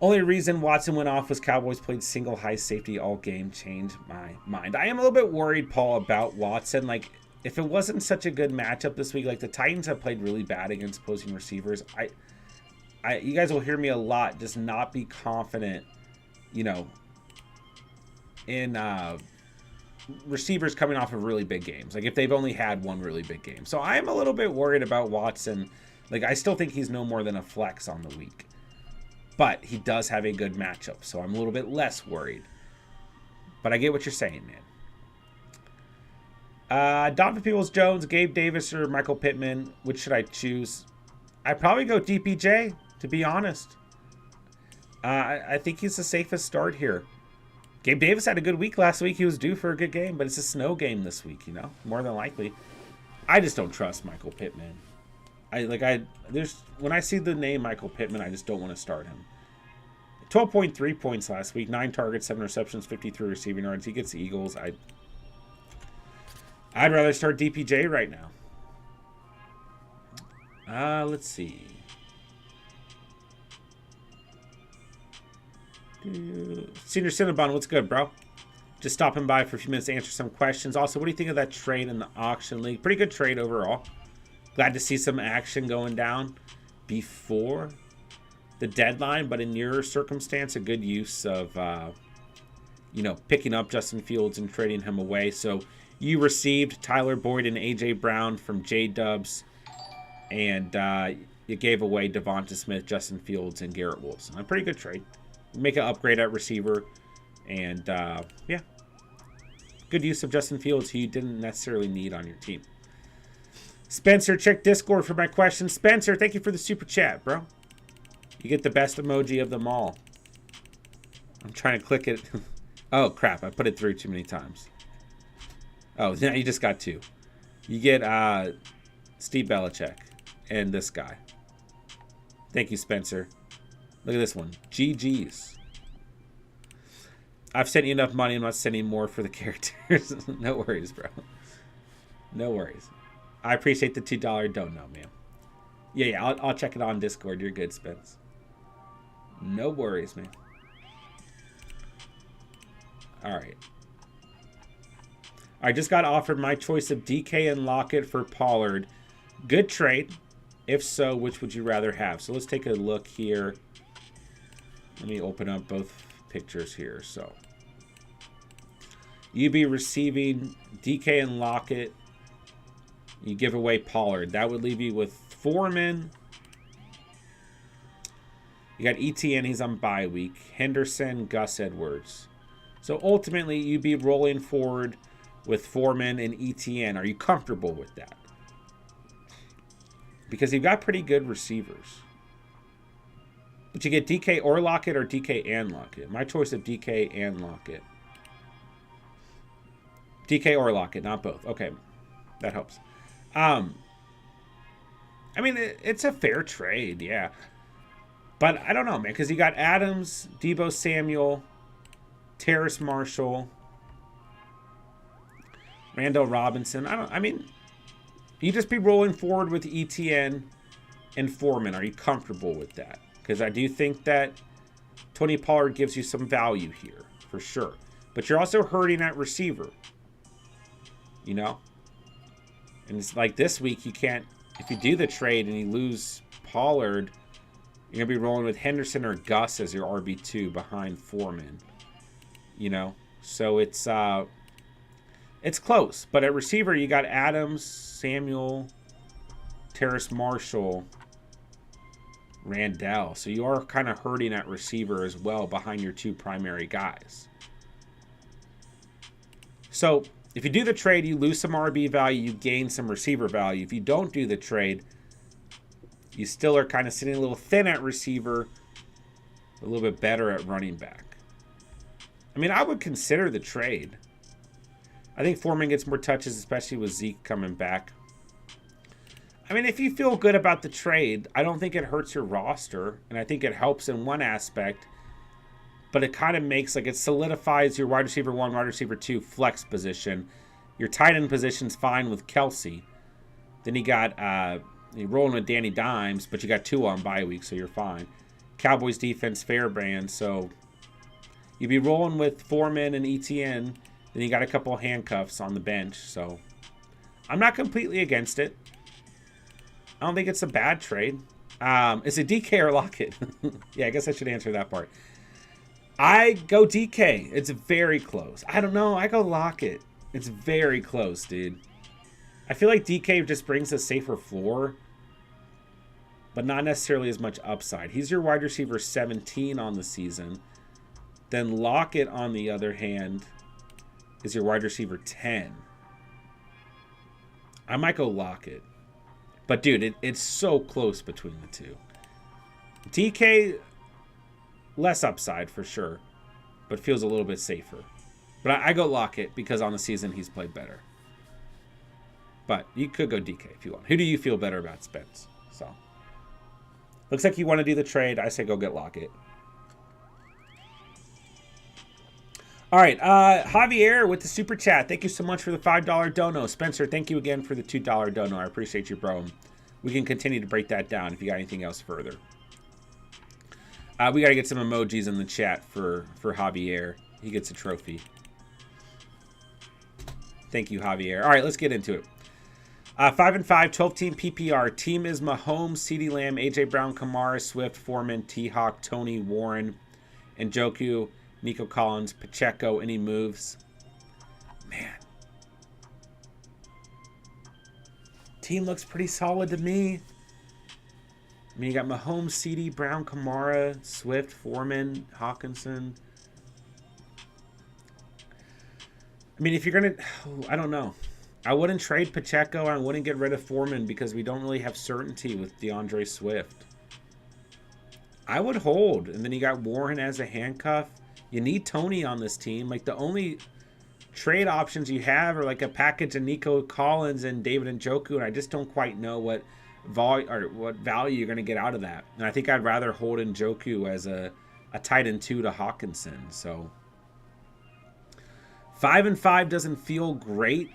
Only reason Watson went off was Cowboys played single high safety all game. Changed my mind. I am a little bit worried, Paul, about Watson. Like, if it wasn't such a good matchup this week, like the Titans have played really bad against opposing receivers. You guys will hear me a lot. Just not be confident, in receivers coming off of really big games. Like if they've only had one really big game. So I am a little bit worried about Watson. Like I still think he's no more than a flex on the week. But he does have a good matchup, so I'm a little bit less worried. But I get what you're saying, man. Donovan Peoples-Jones, Gabe Davis, or Michael Pittman. Which should I choose? I'd probably go DPJ, to be honest. I think he's the safest start here. Gabe Davis had a good week last week. He was due for a good game, but it's a snow game this week, more than likely. I just don't trust Michael Pittman. When I see the name Michael Pittman, I just don't want to start him. 12.3 points last week, 9 targets, 7 receptions, 53 receiving yards. He gets the Eagles. I'd rather start DPJ right now. Let's see. Senior Cinnabon, what's good, bro? Just stopping by for a few minutes to answer some questions. Also, what do you think of that trade in the auction league? Pretty good trade overall. Glad to see some action going down before the deadline, but in your circumstance, a good use of, picking up Justin Fields and trading him away. So you received Tyler Boyd and A.J. Brown from J-Dubs, and you gave away Devonta Smith, Justin Fields, and Garrett Wilson. A pretty good trade. Make an upgrade at receiver. And, yeah. Good use of Justin Fields, who you didn't necessarily need on your team. Spencer, check Discord for my question. Spencer, thank you for the super chat, bro. You get the best emoji of them all. I'm trying to click it. Oh, crap. I put it through too many times. Oh, now you just got 2. You get Steve Belichick and this guy. Thank you, Spencer. Look at this one. GG's. I've sent you enough money. I'm not sending more for the characters. No worries, bro. No worries. I appreciate the $2 don't know, man. Yeah, I'll check it on Discord. You're good, Spence. No worries, man. All right. I just got offered my choice of DK and Lockett for Pollard. Good trade. If so, which would you rather have? So let's take a look here. Let me open up both pictures here. So you'd be receiving DK and Lockett. You give away Pollard. That would leave you with Foreman. You got ETN. He's on bye week. Henderson, Gus Edwards. So ultimately, you'd be rolling forward with Foreman and ETN. Are you comfortable with that? Because you've got pretty good receivers. But you get DK or Lockett or DK and Lockett. My choice of DK and Lockett. DK or Lockett, not both. Okay, that helps. I mean, it's a fair trade, yeah. But I don't know, man, because you got Adams, Deebo Samuel, Terrace Marshall, Randall Robinson. I mean, you just be rolling forward with ETN and Foreman. Are you comfortable with that? Because I do think that Tony Pollard gives you some value here, for sure. But you're also hurting at receiver. You know? And it's like this week, you can't, if you do the trade and you lose Pollard, you're going to be rolling with Henderson or Gus as your RB2 behind Foreman. You know? So it's close. But at receiver, you got Adams, Samuel, Terrace Marshall, Randall. So you are kind of hurting at receiver as well behind your 2 primary guys. So if you do the trade, you lose some RB value, you gain some receiver value. If you don't do the trade, you still are kind of sitting a little thin at receiver, a little bit better at running back. I mean, I would consider the trade. I think Foreman gets more touches, especially with Zeke coming back. I mean, if you feel good about the trade, I don't think it hurts your roster, and I think it helps in one aspect, but it kind of makes, like, it solidifies your wide receiver 1, wide receiver 2 flex position. Your tight end position's fine with Kelsey. Then you got, you're rolling with Danny Dimes, but you got 2 on bye week, so you're fine. Cowboys defense, Fairbrand, so you'd be rolling with Foreman and ETN. Then you got a couple of handcuffs on the bench, so I'm not completely against it. I don't think it's a bad trade. Is it DK or Lockett? Yeah, I guess I should answer that part. I go DK. It's very close. I don't know. I go Lockett. It's very close, dude. I feel like DK just brings a safer floor, but not necessarily as much upside. He's your wide receiver 17 on the season. Then Lockett, on the other hand, is your wide receiver 10. I might go Lockett. But, dude, it's so close between the two. DK, less upside for sure, but feels a little bit safer. But I go Lockett because on the season he's played better. But you could go DK if you want. Who do you feel better about, Spence? So, looks like you want to do the trade. I say go get Lockett. All right, Javier with the super chat. Thank you so much for the $5 dono. Spencer, thank you again for the $2 dono. I appreciate you, bro. We can continue to break that down if you got anything else further. We got to get some emojis in the chat for Javier. He gets a trophy. Thank you, Javier. All right, let's get into it. 5-5, 12-team PPR. Team is Mahomes, CeeDee Lamb, AJ Brown, Kamara, Swift, Foreman, T-Hawk, Tony, Warren, Njoku, Nico Collins, Pacheco. Any moves? Man. Team looks pretty solid to me. I mean, you got Mahomes, CD, Brown, Kamara, Swift, Foreman, Hawkinson. I mean, if you're going to... I don't know. I wouldn't trade Pacheco. I wouldn't get rid of Foreman because we don't really have certainty with DeAndre Swift. I would hold. And then you got Warren as a handcuff. You need Tony on this team. Like, the only trade options you have are like a package of Nico Collins and David Njoku, and I just don't quite know what value you're going to get out of that. And I think I'd rather hold Njoku as a tight end 2 to Hawkinson. So 5-5 doesn't feel great,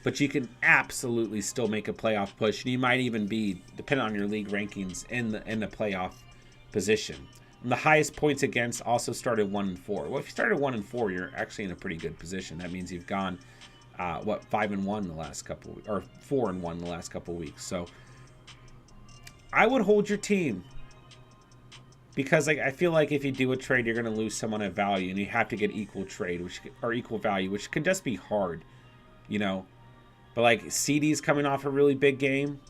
but you can absolutely still make a playoff push, and you might even be, depending on your league rankings, in the playoff position. And the highest points against also started 1-4. Well, if you started 1-4, you're actually in a pretty good position. That means you've gone 5-1 the last couple, or 4-1 the last couple weeks. So I would hold your team, because I feel like if you do a trade, you're going to lose someone at value, and you have to get equal trade, or equal value, which can just be hard, you know. But like CD's coming off a really big game,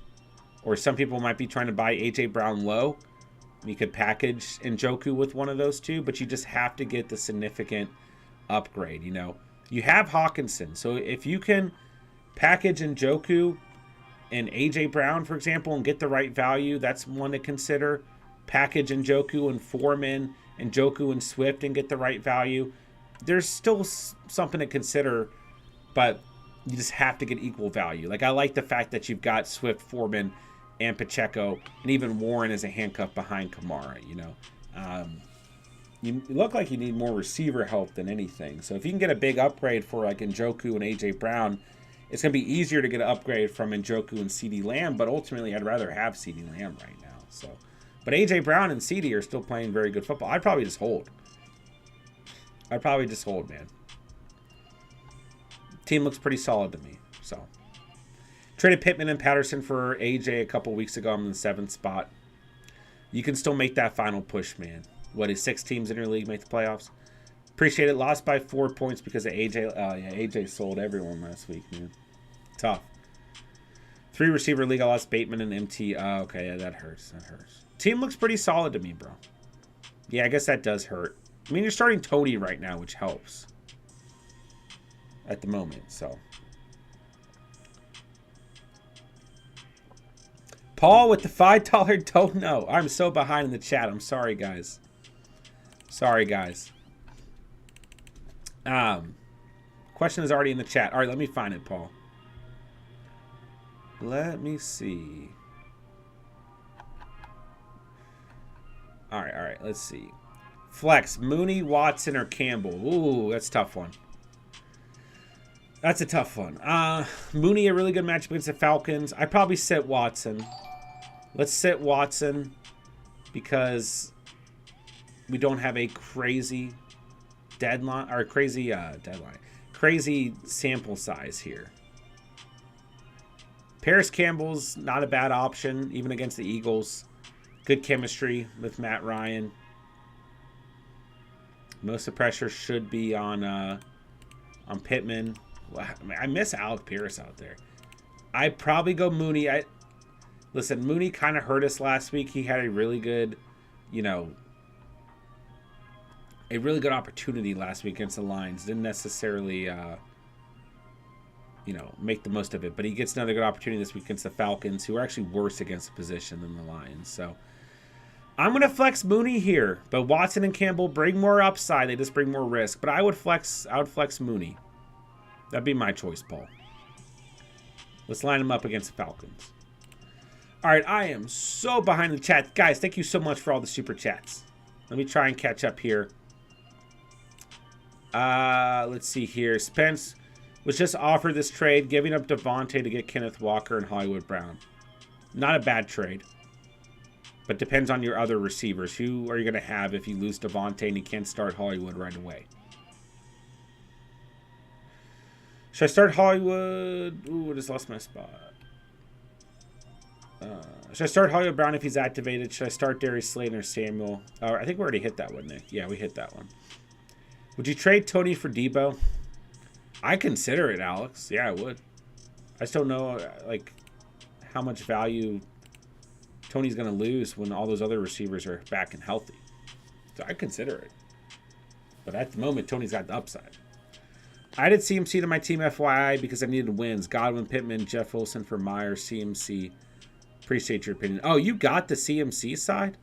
or some people might be trying to buy AJ Brown low. You could package Njoku with one of those two, but you just have to get the significant upgrade, you know. You have Hawkinson, so if you can package Njoku and AJ Brown, for example, and get the right value, that's one to consider. Package Njoku and Foreman, Njoku and Swift, and get the right value. There's still something to consider, but you just have to get equal value. Like, I like the fact that you've got Swift, Foreman, and Pacheco, and even Warren as a handcuff behind Kamara, you know. You look like you need more receiver help than anything. So if you can get a big upgrade for like Njoku and AJ Brown, it's going to be easier to get an upgrade from Njoku and CeeDee Lamb, but ultimately I'd rather have CeeDee Lamb right now. So, but AJ Brown and CeeDee are still playing very good football. I'd probably just hold. Man. Team looks pretty solid to me. So, traded Pittman and Patterson for AJ a couple weeks ago. I'm in the 7th spot. You can still make that final push, man. What is 6 teams in your league make the playoffs? Appreciate it. Lost by 4 points because of AJ. AJ sold everyone last week, man. Tough. 3 receiver league. I lost Bateman and MT. Okay, yeah, that hurts. Team looks pretty solid to me, bro. Yeah, I guess that does hurt. I mean, you're starting Tony right now, which helps at the moment, so. Paul with the $5 don't know. I'm so behind in the chat. I'm sorry, guys. Question is already in the chat. All right, let me find it, Paul. Let me see. All right, let's see. Flex, Mooney, Watson, or Campbell. Ooh, that's a tough one. Mooney, a really good matchup against the Falcons. I'd probably sit Watson. Let's sit Watson because we don't have a crazy deadline, or crazy sample size here. Paris Campbell's not a bad option, even against the Eagles. Good chemistry with Matt Ryan. Most of the pressure should be on Pittman. I miss Alec Pierce out there. I'd probably go Mooney. Listen, Mooney kind of hurt us last week. He had a really good, opportunity last week against the Lions. Didn't necessarily, make the most of it. But he gets another good opportunity this week against the Falcons, who are actually worse against the position than the Lions. So I'm going to flex Mooney here. But Watson and Campbell bring more upside. They just bring more risk. But I would flex Mooney. That'd be my choice, Paul. Let's line him up against the Falcons. All right, I am so behind in the chat. Guys, thank you so much for all the super chats. Let me try and catch up here. Let's see here. Spence was just offered this trade, giving up Devontae to get Kenneth Walker and Hollywood Brown. Not a bad trade, but depends on your other receivers. Who are you going to have if you lose Devontae and you can't start Hollywood right away? Should I start Hollywood? Ooh, I just lost my spot. Should I start Hollywood Brown if he's activated? Should I start Darius Slayton or Samuel? I think we already hit that one, Nick. Yeah, we hit that one. Would you trade Tony for Debo? I consider it, Alex. Yeah, I would. I just don't know, how much value Tony's going to lose when all those other receivers are back and healthy. So I'd consider it. But at the moment, Tony's got the upside. I did CMC to my team, FYI, because I needed wins. Godwin, Pittman, Jeff Wilson for Myers, CMC. Appreciate your opinion. Oh, you got the CMC side?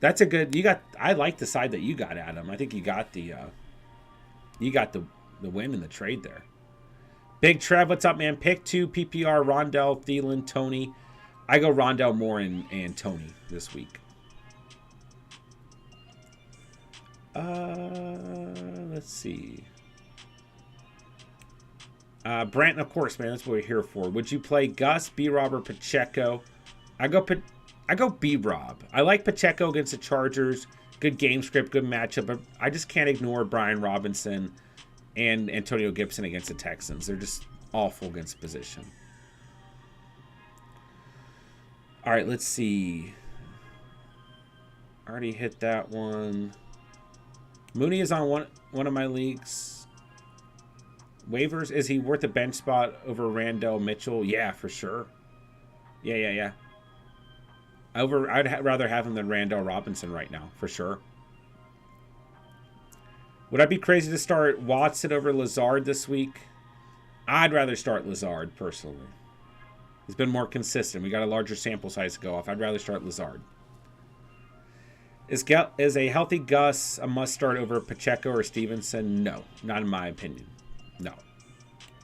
That's a good. I like the side that you got, Adam. I think you got the win in the trade there. Big Trev, what's up, man? Pick 2 PPR, Rondell, Thielen, Tony. I go Rondell, Moore, and Tony this week. Let's see. Brant, of course, man. That's what we're here for. Would you play Gus, B-Rob, or Pacheco? I go B-Rob. I like Pacheco against the Chargers. Good game script, good matchup. But I just can't ignore Brian Robinson and Antonio Gibson against the Texans. They're just awful against position. All right, let's see. Already hit that one. Mooney is on one of my leagues. Waivers, is he worth a bench spot over Randall Mitchell? Yeah, for sure. Yeah. I'd rather have him than Randall Robinson right now, for sure. Would I be crazy to start Watson over Lazard this week? I'd rather start Lazard, personally. He's been more consistent. We got a larger sample size to go off. I'd rather start Lazard. Is a healthy Gus a must-start over Pacheco or Stevenson? No, not in my opinion. No.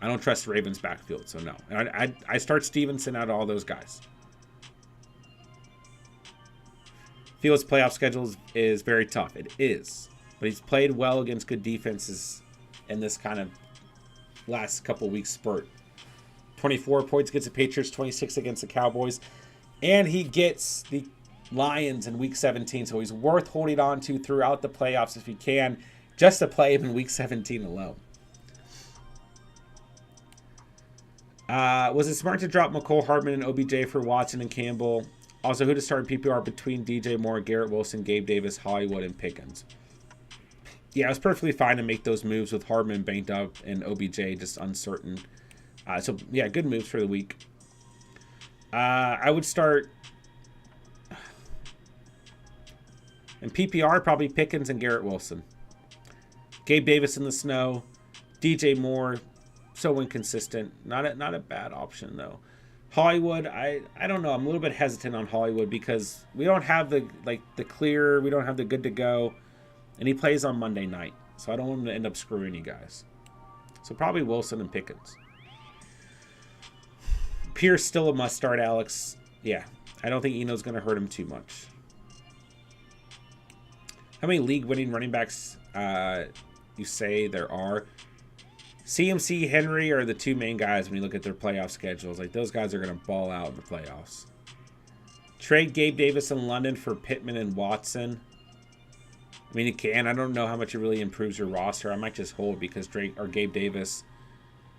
I don't trust the Ravens' backfield, so no. I start Stevenson out of all those guys. Fields' playoff schedule is very tough. It is. But he's played well against good defenses in this kind of last couple weeks spurt. 24 points against the Patriots, 26 against the Cowboys. And he gets the Lions in Week 17, so he's worth holding on to throughout the playoffs if you can, just to play him in Week 17 alone. Was it smart to drop McCole, Hardman, and OBJ for Watson and Campbell? Also, who to start in PPR between DJ Moore, Garrett Wilson, Gabe Davis, Hollywood, and Pickens? Yeah, it was perfectly fine to make those moves with Hardman banked up and OBJ just uncertain. So, yeah, good moves for the week. I would start in PPR, probably Pickens and Garrett Wilson. Gabe Davis in the snow. DJ Moore, so inconsistent. Not a bad option, though. Hollywood, I don't know. I'm a little bit hesitant on Hollywood because we don't have the clear. We don't have the good to go. And he plays on Monday night. So I don't want him to end up screwing you guys. So probably Wilson and Pickens. Pierce still a must start, Alex. Yeah. I don't think Eno's going to hurt him too much. How many league-winning running backs you say there are? CMC, Henry are the two main guys when you look at their playoff schedules. Like, those guys are going to ball out in the playoffs. Trade Gabe Davis in London for Pittman and Watson. I mean, you can. I don't know how much it really improves your roster. I might just hold because Gabe Davis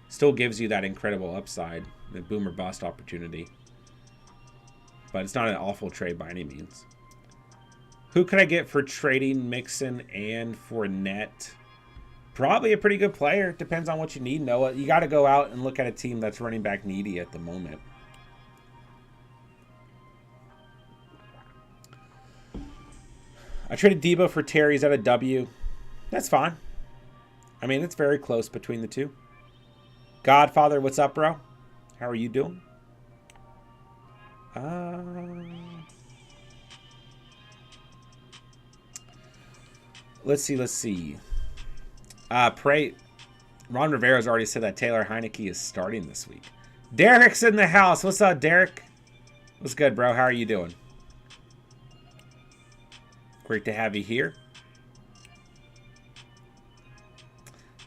still gives you that incredible upside, the boom or bust opportunity. But it's not an awful trade by any means. Who could I get for trading Mixon and Fournette? Probably a pretty good player. Depends on what you need, Noah. You got to go out and look at a team that's running back needy at the moment. I traded Debo for Terry. Is that a W? That's fine. I mean, it's very close between the two. Godfather, what's up, bro? How are you doing? Let's see. Pray. Ron Rivera's already said that Taylor Heineke is starting this week. Derek's in the house. What's up, Derek? What's good, bro? How are you doing? Great to have you here.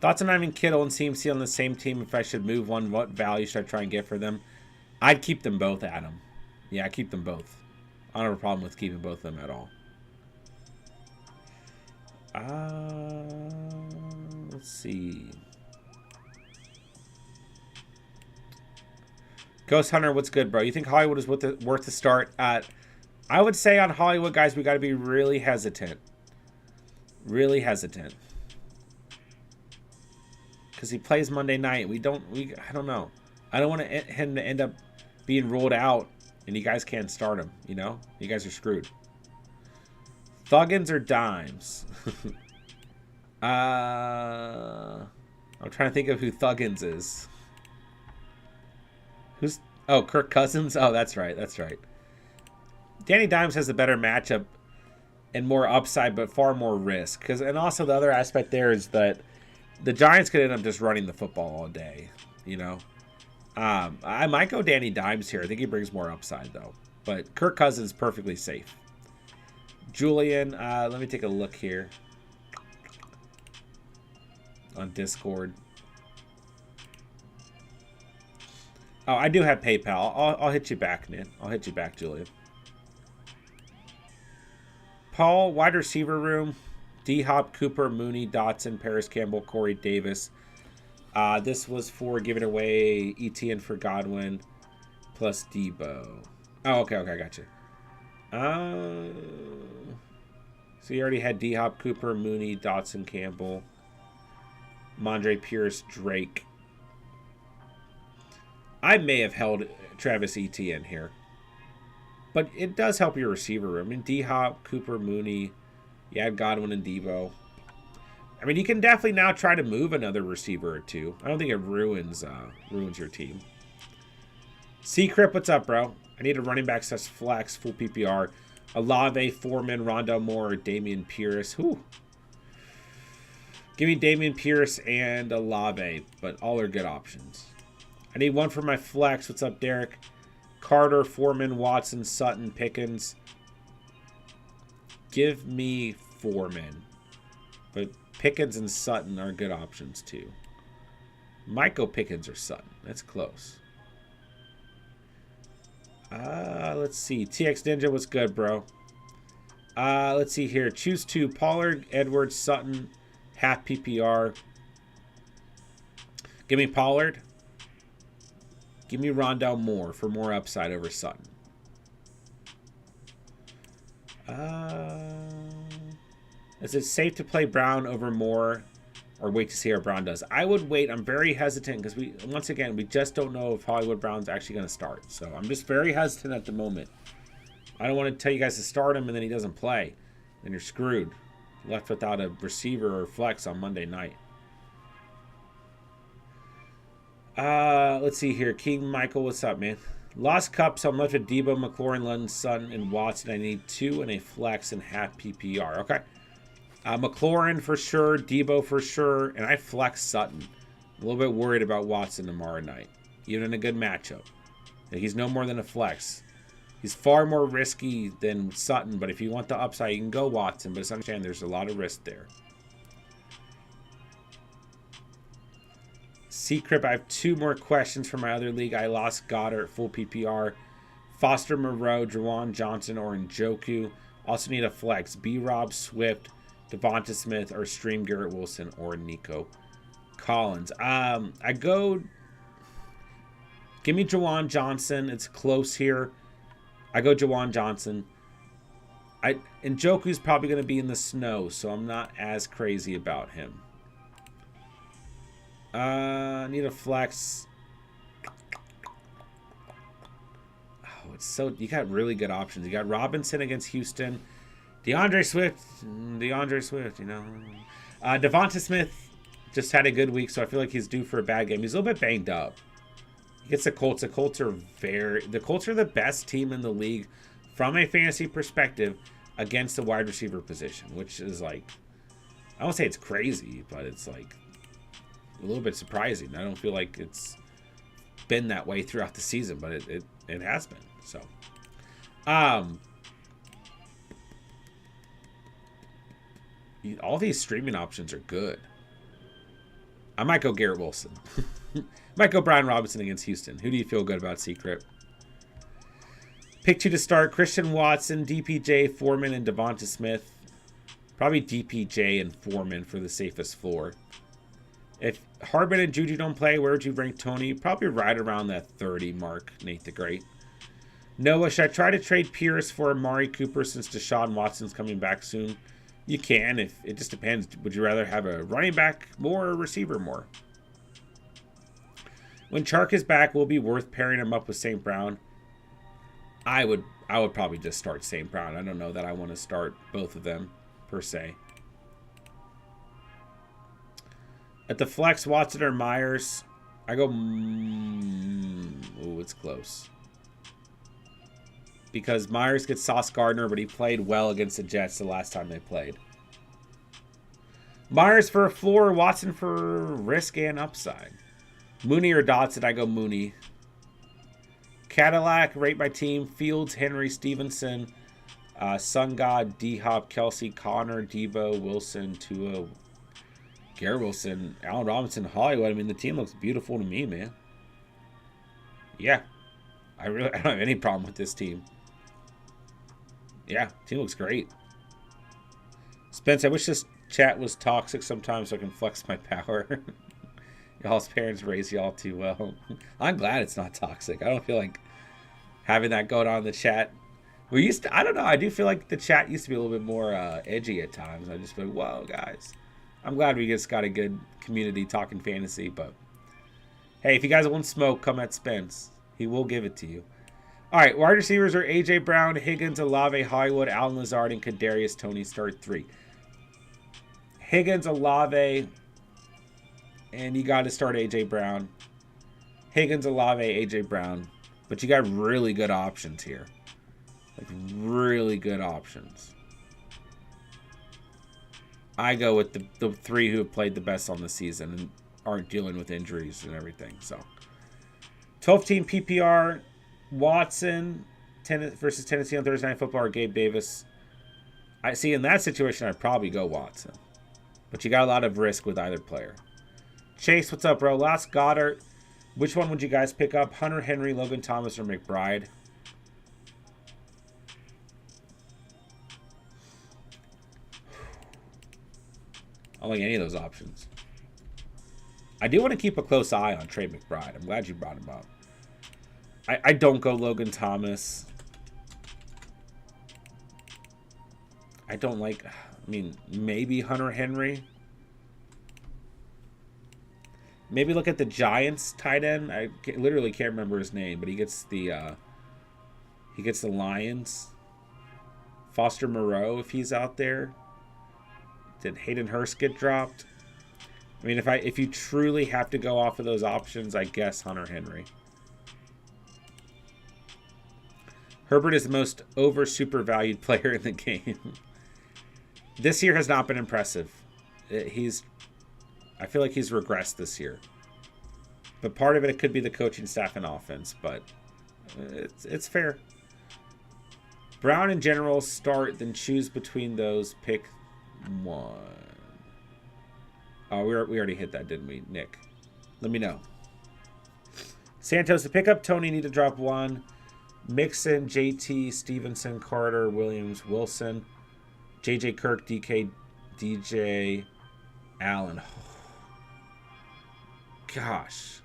Thoughts on having Kittle and CMC on the same team? If I should move one, what value should I try and get for them? I'd keep them both, Adam. Yeah, I keep them both. I don't have a problem with keeping both of them at all. Let's see. Ghost Hunter, what's good, bro? You think Hollywood is worth the start? I would say on Hollywood, guys, we got to be really hesitant. Really hesitant. Because he plays Monday night. I don't know. I don't want him to end up being ruled out and you guys can't start him, you know? You guys are screwed. Thuggins or dimes? I'm trying to think of who Thuggins is. Who's... Oh, Kirk Cousins? Oh, that's right. That's right. Danny Dimes has a better matchup and more upside, but far more risk. And also the other aspect there is that the Giants could end up just running the football all day, you know? I might go Danny Dimes here. I think he brings more upside, though. But Kirk Cousins perfectly safe. Julian, let me take a look here on Discord. Oh, I do have PayPal. I'll hit you back, man. I'll hit you back, Julian. Paul, wide receiver room. D-Hop, Cooper, Mooney, Dotson, Paris Campbell, Corey Davis. This was for giving away Etienne for Godwin plus Debo. Oh, okay, I got you. So you already had D-Hop, Cooper, Mooney, Dotson, Campbell, Mondre Pierce, Drake. I may have held Travis Etienne here. But it does help your receiver room. I mean, D-Hop, Cooper, Mooney. You had Godwin and Debo. I mean, you can definitely now try to move another receiver or two. I don't think it ruins your team. C-Crip, what's up, bro? I need a running back / flex, full PPR. Olave, Foreman, Rondell Moore, or Dameon Pierce. Whew. Give me Dameon Pierce and Olave, but all are good options. I need one for my flex. What's up, Derek? Carter, Foreman, Watson, Sutton, Pickens. Give me Foreman. But Pickens and Sutton are good options too. Might go Pickens or Sutton. That's close. Let's see. TX Ninja, what's good, bro? Let's see here. Choose two. Pollard, Edwards, Sutton, half PPR. Give me Pollard. Give me Rondell Moore for more upside over Sutton. Is it safe to play Brown over Moore or wait to see how Brown does? I would wait. I'm very hesitant because once again, we just don't know if Hollywood Brown's actually going to start. So I'm just very hesitant at the moment. I don't want to tell you guys to start him and then he doesn't play. Then you're screwed. Left without a receiver or flex on Monday night. Let's see here. King Michael, what's up, man? Lost Cup, so I'm left with Debo, McLaurin, London, Sutton, and Watson. I need 2 and a flex and half PPR. Okay. McLaurin for sure, Debo for sure, and I flex Sutton. I'm a little bit worried about Watson tomorrow night, even in a good matchup. He's no more than a flex. He's far more risky than Sutton, but if you want the upside, you can go Watson, but just understand there's a lot of risk there. C-Crip, I have 2 more questions for my other league. I lost Goddard, full PPR. Foster Moreau, Juwan Johnson, or Njoku. Also need a flex. B-Rob, Swift, Devonta Smith, or stream Garrett Wilson, or Nico Collins. I go... Give me Juwan Johnson. It's close here. I go Juwan Johnson. Njoku's probably going to be in the snow, so I'm not as crazy about him. Need a flex. Oh, it's so... You got really good options. You got Robinson against Houston. DeAndre Swift, you know. Devonta Smith just had a good week, so I feel like he's due for a bad game. He's a little bit banged up. He gets the Colts. The Colts are the best team in the league from a fantasy perspective against the wide receiver position, which is like... I won't say it's crazy, but it's like... a little bit surprising. I don't feel like it's been that way throughout the season, but it has been. So, all these streaming options are good. I might go Garrett Wilson. Might go Brian Robinson against Houston. Who do you feel good about, Secret? Pick 2 to start. Christian Watson, DPJ, Foreman, and Devonta Smith. Probably DPJ and Foreman for the safest floor. If Harbin and Juju don't play, where would you rank Tony? Probably right around that 30 mark, Nate the Great. Noah, should I try to trade Pierce for Amari Cooper since Deshaun Watson's coming back soon? You can. If it just depends. Would you rather have a running back more or a receiver more? When Chark is back, will it be worth pairing him up with St. Brown? I would probably just start St. Brown. I don't know that I want to start both of them per se. At the flex, Watson or Myers, I go. Oh, it's close. Because Myers gets Sauce Gardner, but he played well against the Jets the last time they played. Myers for a floor, Watson for risk and upside. Mooney or Dotson, I go Mooney. Cadillac, rate my team. Fields, Henry, Stevenson, Sun God, D-Hop, Kelsey, Connor, Debo, Wilson, Tua, Garrett Wilson, Allen Robinson, Hollywood. I mean, the team looks beautiful to me, man. Yeah. I don't have any problem with this team. Yeah, team looks great. Spence, I wish this chat was toxic sometimes so I can flex my power. Y'all's parents raised y'all too well. I'm glad it's not toxic. I don't feel like having that going on in the chat. We used to, I don't know, I do feel like the chat used to be a little bit more edgy at times. I just feel like, whoa, guys. I'm glad we just got a good community talking fantasy, but hey, if you guys want smoke, come at Spence. He will give it to you. All right, wide receivers are A.J. Brown, Higgins, Olave, Hollywood, Allen Lazard, and Kadarius Toney. Start 3. Higgins, Olave, and you got to start A.J. Brown. Higgins, Olave, A.J. Brown. But you got really good options here. Like, really good options. I go with the 3 who have played the best on the season and aren't dealing with injuries and everything. So, 12-team PPR. Watson versus Tennessee on Thursday Night Football or Gabe Davis. I see in that situation I'd probably go Watson. But you got a lot of risk with either player. Chase, what's up, bro? Last Goddard. Which one would you guys pick up? Hunter Henry, Logan Thomas, or McBride? I don't like any of those options. I do want to keep a close eye on Trey McBride. I'm glad you brought him up. I don't go Logan Thomas. I don't like... I mean, maybe Hunter Henry. Maybe look at the Giants tight end. I literally can't remember his name, but he gets the Lions. Foster Moreau, if he's out there. Did Hayden Hurst get dropped? I mean, if you truly have to go off of those options, I guess Hunter Henry. Herbert is the most super valued player in the game. This year has not been impressive. I feel like he's regressed this year. But part of it could be the coaching staff and offense, but it's fair. Brown in general, start, then choose between those. Pick one. Oh, we already hit that, didn't we, Nick? Let me know. Santos, to pick up Toney, need to drop 1. Mixon, JT, Stevenson, Carter, Williams, Wilson, JJ Kirk, DK, DJ, Allen. Gosh.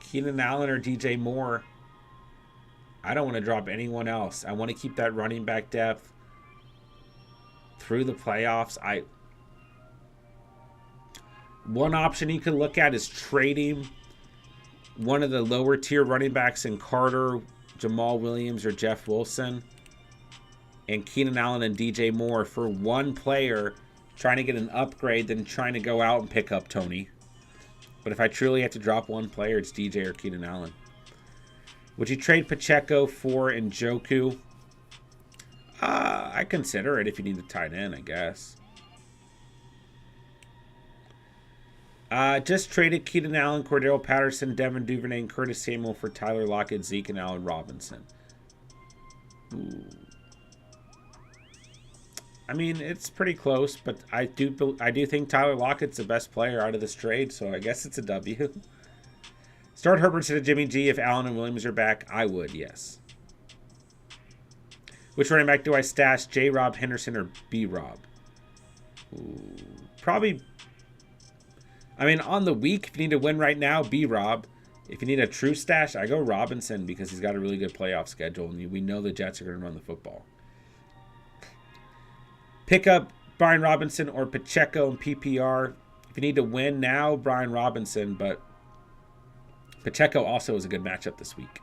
Keenan Allen or DJ Moore. I don't want to drop anyone else. I want to keep that running back depth through the playoffs. One option you could look at is trading one of the lower tier running backs in Carter, Jamal Williams, or Jeff Wilson, and Keenan Allen and DJ Moore for one player, trying to get an upgrade, then trying to go out and pick up Toney. But if I truly have to drop one player, it's DJ or Keenan Allen. Would you trade Pacheco for Njoku? I consider it if you need a tight end, I guess. Just traded Keenan Allen, Cordell Patterson, Devin Duvernay, and Curtis Samuel for Tyler Lockett, Zeke, and Allen Robinson. Ooh. I mean, it's pretty close, but I do think Tyler Lockett's the best player out of this trade, so I guess it's a W. Start Herbert instead of Jimmy G if Allen and Williams are back. I would, yes. Which running back do I stash? J-Rob, Henderson, or B-Rob? Probably... I mean, on the week, if you need to win right now, B-Rob. If you need a true stash, I go Robinson because he's got a really good playoff schedule, and we know the Jets are going to run the football. Pick up Brian Robinson or Pacheco in PPR. If you need to win now, Brian Robinson, but Pacheco also is a good matchup this week.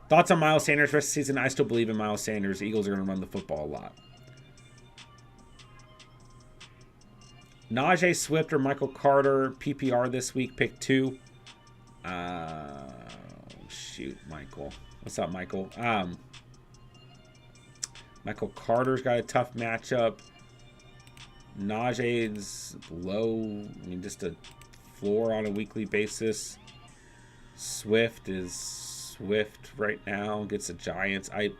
Thoughts on Miles Sanders rest of the season? I still believe in Miles Sanders. The Eagles are going to run the football a lot. Najee Swift or Michael Carter, PPR this week, pick 2. Shoot, Michael. What's up, Michael? Michael Carter's got a tough matchup. Najee's low. I mean, just a floor on a weekly basis. Swift is Swift right now. Gets the Giants. I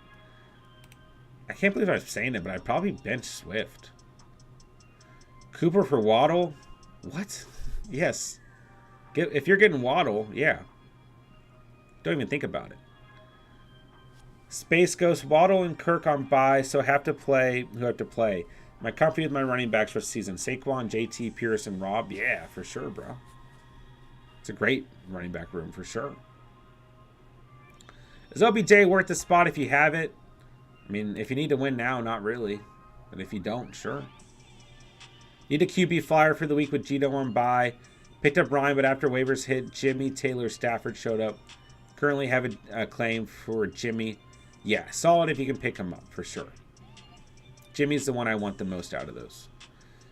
can't believe I'm saying it, but I'd probably bench Swift. Cooper for Waddle? What? Yes. If you're getting Waddle, yeah. Don't even think about it. Space Ghost, Waddle and Kirk on bye, so have to play who have to play. My company with my running backs for the season. Saquon, JT, Pierce, and Rob. Yeah, for sure, bro. It's a great running back room for sure. Is OBJ worth the spot if you have it? I mean, if you need to win now, not really. But if you don't, sure. Need a QB flyer for the week with Gino on bye. Picked up Ryan, but after waivers hit, Jimmy, Taylor, Stafford showed up. Currently have a claim for Jimmy. Yeah, solid if you can pick him up, for sure. Jimmy's the one I want the most out of those.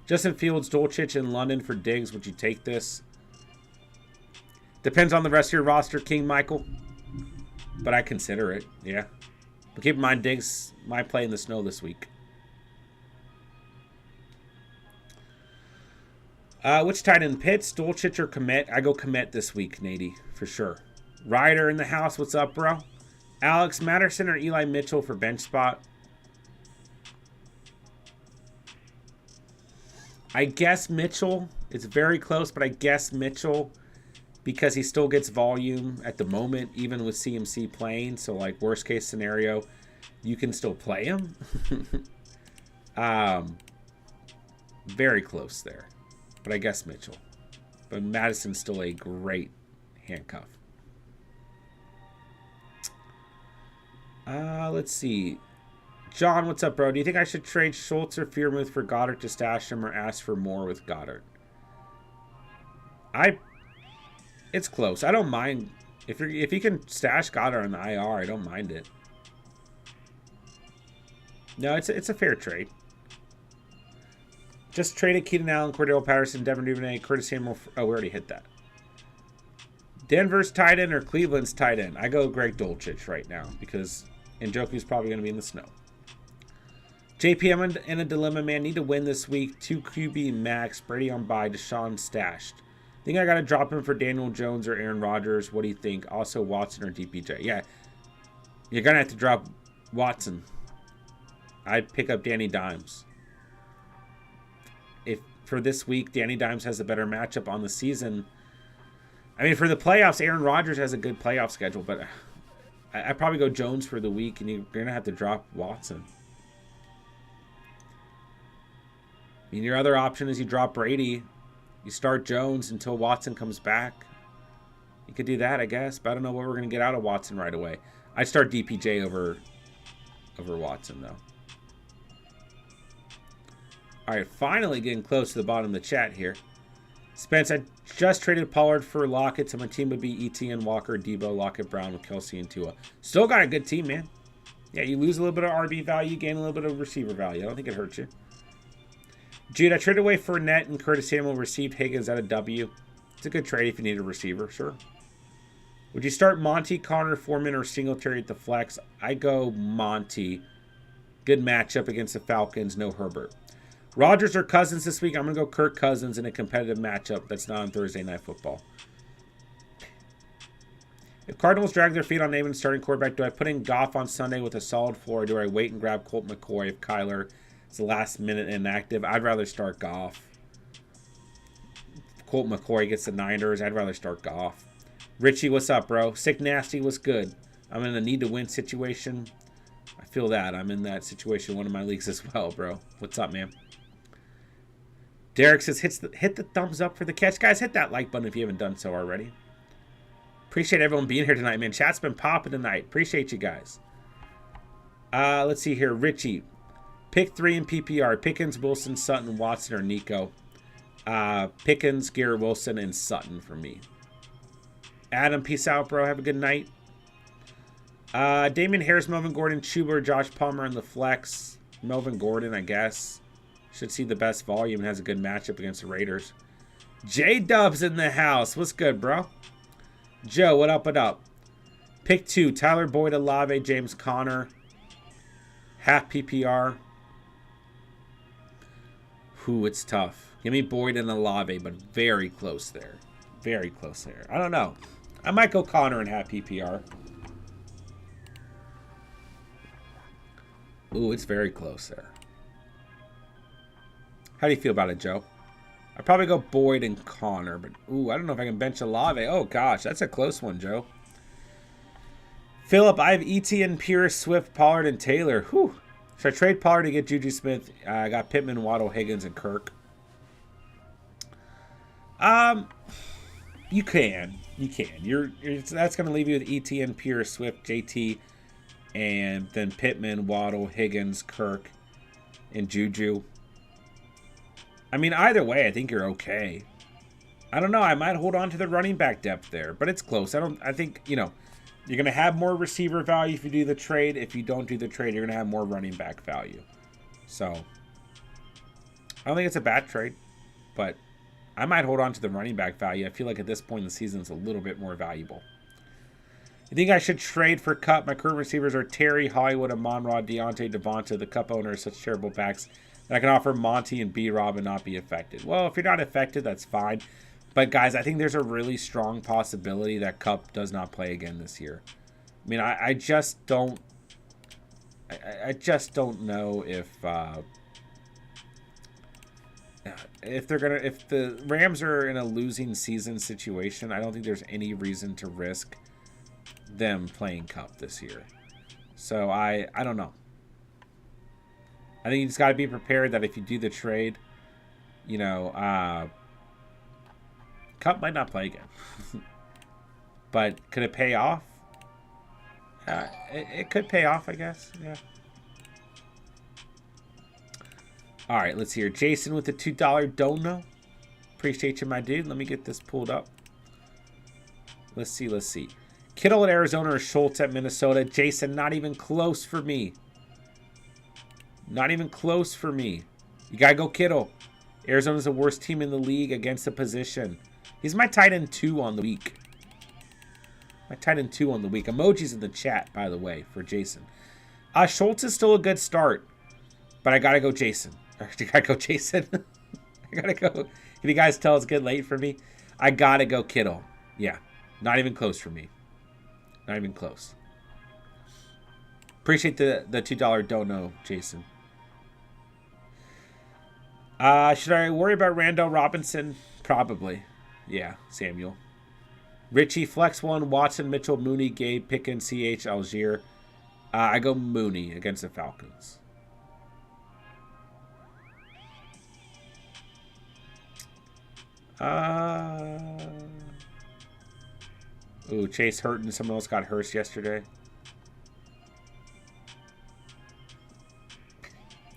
Justin Fields, Dolchich in London for Diggs. Would you take this? Depends on the rest of your roster, King Michael. But I consider it, yeah. But keep in mind, Diggs might play in the snow this week. Which tight end? Pitts, Dolchich, or Komet? I go Komet this week, Nady, for sure. Ryder in the house. What's up, bro? Alex Matterson or Eli Mitchell for bench spot? I guess Mitchell. It's very close, but I guess Mitchell because he still gets volume at the moment, even with CMC playing. So, like, worst case scenario, you can still play him. Very close there. But I guess Mitchell. But Madison's still a great handcuff. Let's see. John, what's up, bro? Do you think I should trade Schultz or Freiermuth for Goddard to stash him or ask for more with Goddard? It's close. I don't mind. If you can stash Goddard on the IR, I don't mind it. No, it's a fair trade. Just traded Keenan Allen, Cordell Patterson, Devin Duvernay, Curtis Samuel. Oh, we already hit that. Denver's tight end or Cleveland's tight end? I go Greg Dulcich right now because Njoku's probably going to be in the snow. JP, I'm in a dilemma, man. Need to win this week. 2 QB max. Brady on bye. Deshaun stashed. Think I got to drop him for Daniel Jones or Aaron Rodgers. What do you think? Also Watson or DPJ? Yeah. You're going to have to drop Watson. I'd pick up Danny Dimes. If for this week, Danny Dimes has a better matchup on the season. I mean, for the playoffs, Aaron Rodgers has a good playoff schedule, but I'd probably go Jones for the week, and you're going to have to drop Watson. I mean, your other option is you drop Brady. You start Jones until Watson comes back. You could do that, I guess, but I don't know what we're going to get out of Watson right away. I'd start DPJ over Watson, though. All right, finally getting close to the bottom of the chat here. Spence, I just traded Pollard for Lockett, so my team would be ETN, Walker, Debo, Lockett, Brown, with Kelsey, and Tua. Still got a good team, man. Yeah, you lose a little bit of RB value, gain a little bit of receiver value. I don't think it hurts you. Jude, I traded away Fournette and Curtis Samuel, received Higgins at a W. It's a good trade if you need a receiver, sure. Would you start Monty, Connor, Foreman, or Singletary at the flex? I go Monty. Good matchup against the Falcons, no Herbert. Rodgers or Cousins this week? I'm going to go Kirk Cousins in a competitive matchup that's not on Thursday Night Football. If Cardinals drag their feet on naming starting quarterback, do I put in Goff on Sunday with a solid floor, or do I wait and grab Colt McCoy if Kyler is the last minute inactive? I'd rather start Goff. If Colt McCoy gets the Niners, I'd rather start Goff. Richie, what's up, bro? Sick Nasty, what's good? I'm in a need-to-win situation. I feel that. I'm in that situation in one of my leagues as well, bro. What's up, man? Derek says, hit the thumbs up for the catch. Guys, hit that like button if you haven't done so already. Appreciate everyone being here tonight, man. Chat's been popping tonight. Appreciate you guys. Let's see here. Richie. Pick 3 in PPR. Pickens, Wilson, Sutton, Watson, or Nico. Pickens, Garrett Wilson, and Sutton for me. Adam, peace out, bro. Have a good night. Damian Harris, Melvin Gordon, Chuba, Josh Palmer in the flex. Melvin Gordon, I guess. Should see the best volume and has a good matchup against the Raiders. J-Dubs in the house. What's good, bro? Joe, what up, what up? Pick 2, Tyler Boyd, Olave, James Conner. Half PPR. Ooh, it's tough. Give me Boyd and Olave, but very close there. Very close there. I don't know. I might go Conner and half PPR. Ooh, it's very close there. How do you feel about it, Joe? I'd probably go Boyd and Conner, but ooh, I don't know if I can bench Olave. Oh, gosh, that's a close one, Joe. Philip, I have Etienne, Pierce, Swift, Pollard, and Taylor. Whew. Should I trade Pollard to get Juju Smith? I got Pittman, Waddle, Higgins, and Kirk. You can. You can. That's going to leave you with Etienne, Pierce, Swift, JT, and then Pittman, Waddle, Higgins, Kirk, and Juju. I mean, either way, I think you're okay. I don't know. I might hold on to the running back depth there, but it's close. I think, you know, you're going to have more receiver value if you do the trade. If you don't do the trade, you're going to have more running back value. So, I don't think it's a bad trade, but I might hold on to the running back value. I feel like at this point in the season, it's a little bit more valuable. You think I should trade for Cup? My current receivers are Terry, Hollywood, Amon-Ra, Deontay, Devonta. The Cup owner is such terrible backs that I can offer Monty and B-Rob and not be affected. Well, if you're not affected, that's fine. But, guys, I think there's a really strong possibility that Cup does not play again this year. I mean, I just don't... I just don't know if the Rams are in a losing season situation, I don't think there's any reason to risk them playing Cup this year. So I don't know. I think you just got to be prepared that if you do the trade, you know, Cup might not play again. But could it pay off? It could pay off, I guess. Yeah. All right, let's hear Jason with the $2 dono. Appreciate you, my dude. Let me get this pulled up. Let's see. Kittle at Arizona or Schultz at Minnesota. Jason, not even close for me. Not even close for me. You got to go Kittle. Arizona's the worst team in the league against the position. He's my tight end 2 on the week. My tight end 2 on the week. Emojis in the chat, by the way, for Jason. Schultz is still a good start, but I got to go Jason. I got to go Jason. I got to go. Can you guys tell it's getting late for me? I got to go Kittle. Yeah, not even close for me. Not even close. Appreciate the $2 dono, Jason. Should I worry about Randall Robinson? Probably. Yeah, Samuel. Richie, Flex 1, Watson, Mitchell, Mooney, Gabe, Pickens, CH, Algier. I go Mooney against the Falcons. Ooh, Chase hurt and someone else got Hurst yesterday.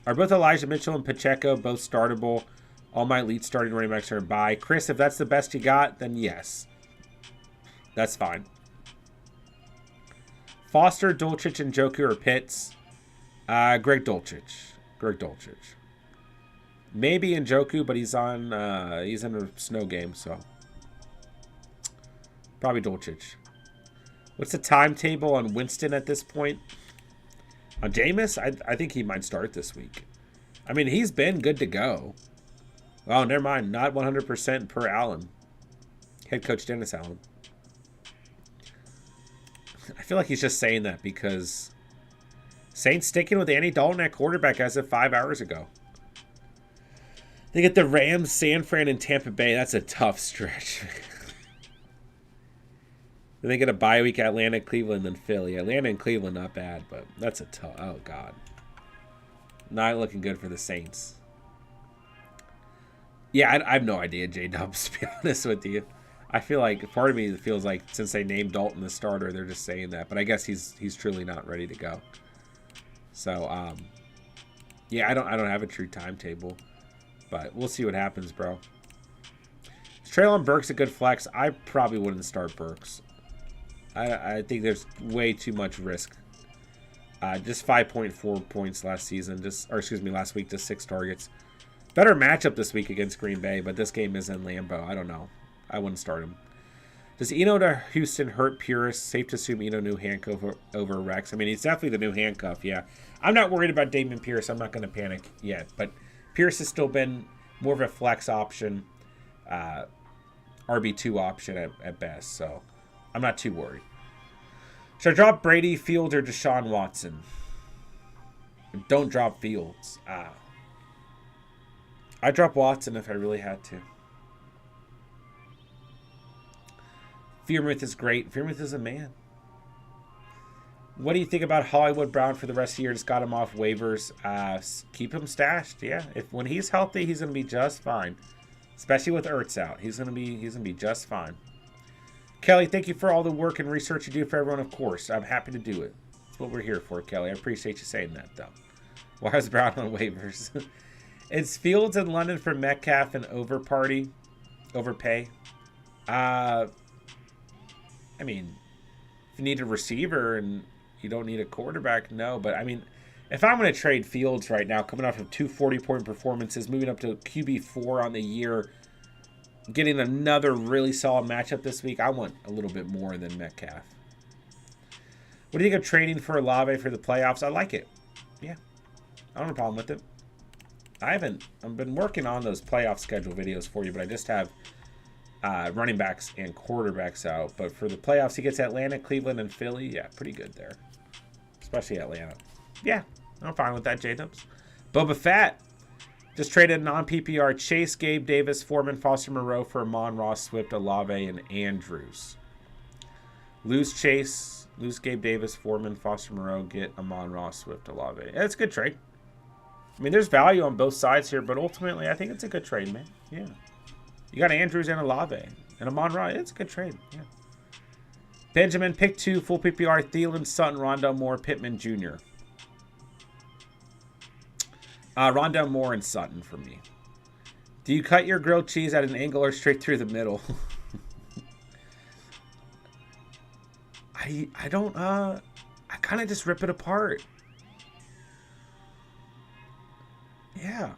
Are both Elijah Mitchell and Pacheco both startable? All my elite starting running backs are a bye. Chris, if that's the best you got, then yes. That's fine. Foster, Dulcich, and Njoku are Pitts. Greg Dulcich. Maybe Njoku, but he's in a snow game, so probably Dulcich. What's the timetable on Winston at this point? On Jameis, I think he might start this week. I mean, he's been good to go. Oh, never mind. Not 100% per Allen. Head coach Dennis Allen. I feel like he's just saying that because Saints sticking with Andy Dalton at quarterback as of 5 hours ago. They get the Rams, San Fran, and Tampa Bay. That's a tough stretch. Then they get a bye week, Atlanta, Cleveland, then Philly. Atlanta and Cleveland, not bad, but that's a tough. Oh, God. Not looking good for the Saints. Yeah, I have no idea, J-Dubs, to be honest with you. I feel like, part of me feels like since they named Dalton the starter, they're just saying that. But I guess he's truly not ready to go. So, yeah, I don't have a true timetable. But we'll see what happens, bro. Traylon Burks a good flex. I probably wouldn't start Burks. I think there's way too much risk. Just 5.4 points last season. Last week, just 6 targets. Better matchup this week against Green Bay, but this game is in Lambeau. I don't know. I wouldn't start him. Does Eno to Houston hurt Pierce? Safe to assume Eno new handcuff over Rex. I mean, he's definitely the new handcuff, yeah. I'm not worried about Damon Pierce. I'm not going to panic yet. But Pierce has still been more of a flex option, RB2 option at best. So I'm not too worried. Should I drop Brady, Fields, or Deshaun Watson? Don't drop Fields. I'd drop Watson if I really had to. Fearmouth is great. Fearmouth is a man. What do you think about Hollywood Brown for the rest of the year? Just got him off waivers. Keep him stashed. Yeah, when he's healthy, he's gonna be just fine. Especially with Ertz out, he's gonna be just fine. Kelly, thank you for all the work and research you do for everyone. Of course, I'm happy to do it. That's what we're here for, Kelly. I appreciate you saying that, though. Why is Brown on waivers? It's Fields in London for Metcalf and overpay. I mean, if you need a receiver and you don't need a quarterback, no. But, I mean, if I'm going to trade Fields right now, coming off of 2 40-point performances, moving up to QB4 on the year, getting another really solid matchup this week, I want a little bit more than Metcalf. What do you think of trading for Olave for the playoffs? I like it. Yeah. I don't have a problem with it. I've been working on those playoff schedule videos for you, but I just have running backs and quarterbacks out. But for the playoffs, he gets Atlanta, Cleveland, and Philly. Yeah, pretty good there. Especially Atlanta. Yeah, I'm fine with that, J-Dubs. Boba Fett just traded non-PPR Chase, Gabe Davis, Foreman, Foster Moreau for Amon Ross, Swift, Olave, and Andrews. Lose Chase, lose Gabe Davis, Foreman, Foster Moreau, get Amon Ross, Swift, Olave. Yeah, it's a good trade. I mean, there's value on both sides here, but ultimately, I think it's a good trade, man. Yeah. You got Andrews and Olave. And Amon Ra, it's a good trade. Yeah. Benjamin, pick 2, full PPR, Thielen, Sutton, Rondell Moore, Pittman Jr. Rondell Moore and Sutton for me. Do you cut your grilled cheese at an angle or straight through the middle? I don't, I kind of just rip it apart. Yeah.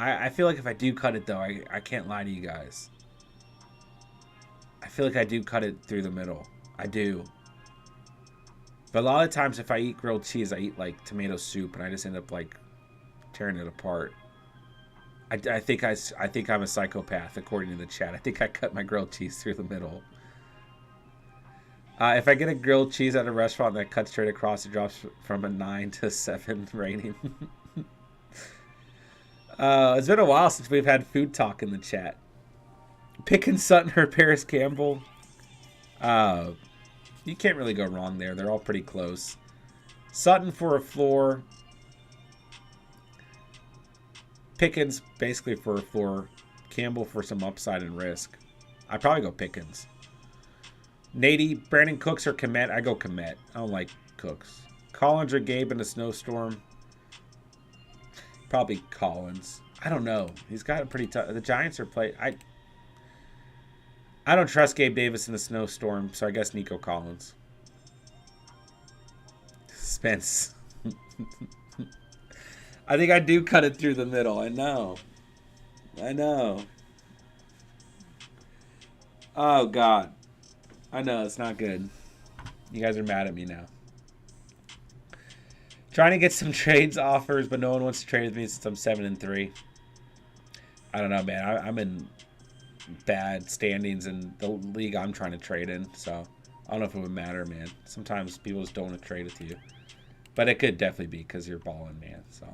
I feel like if I do cut it, though, I can't lie to you guys. I feel like I do cut it through the middle. I do. But a lot of times if I eat grilled cheese, I eat, like, tomato soup, and I just end up, like, tearing it apart. I think I'm a psychopath, according to the chat. I think I cut my grilled cheese through the middle. If I get a grilled cheese at a restaurant that cuts straight across, it drops from a 9 to 7 rating. It's been a while since we've had food talk in the chat. Pickens, Sutton, or Paris Campbell. You can't really go wrong there. They're all pretty close. Sutton for a floor. Pickens basically for a floor. Campbell for some upside and risk. I'd probably go Pickens. Nady, Brandon Cooks, or Komet? I go Komet. I don't like Cooks. Collins or Gabe in a snowstorm? Probably Collins. I don't know. He's got a pretty tough... The Giants are playing... I don't trust Gabe Davis in the snowstorm, so I guess Nico Collins. Spence. I think I do cut it through the middle. I know. Oh, God. I know, it's not good. You guys are mad at me now. Trying to get some trades offers, but no one wants to trade with me since I'm 7-3. I don't know, man. I'm in bad standings in the league I'm trying to trade in, so I don't know if it would matter, man. Sometimes people just don't want to trade with you. But it could definitely be because you're balling, man. So,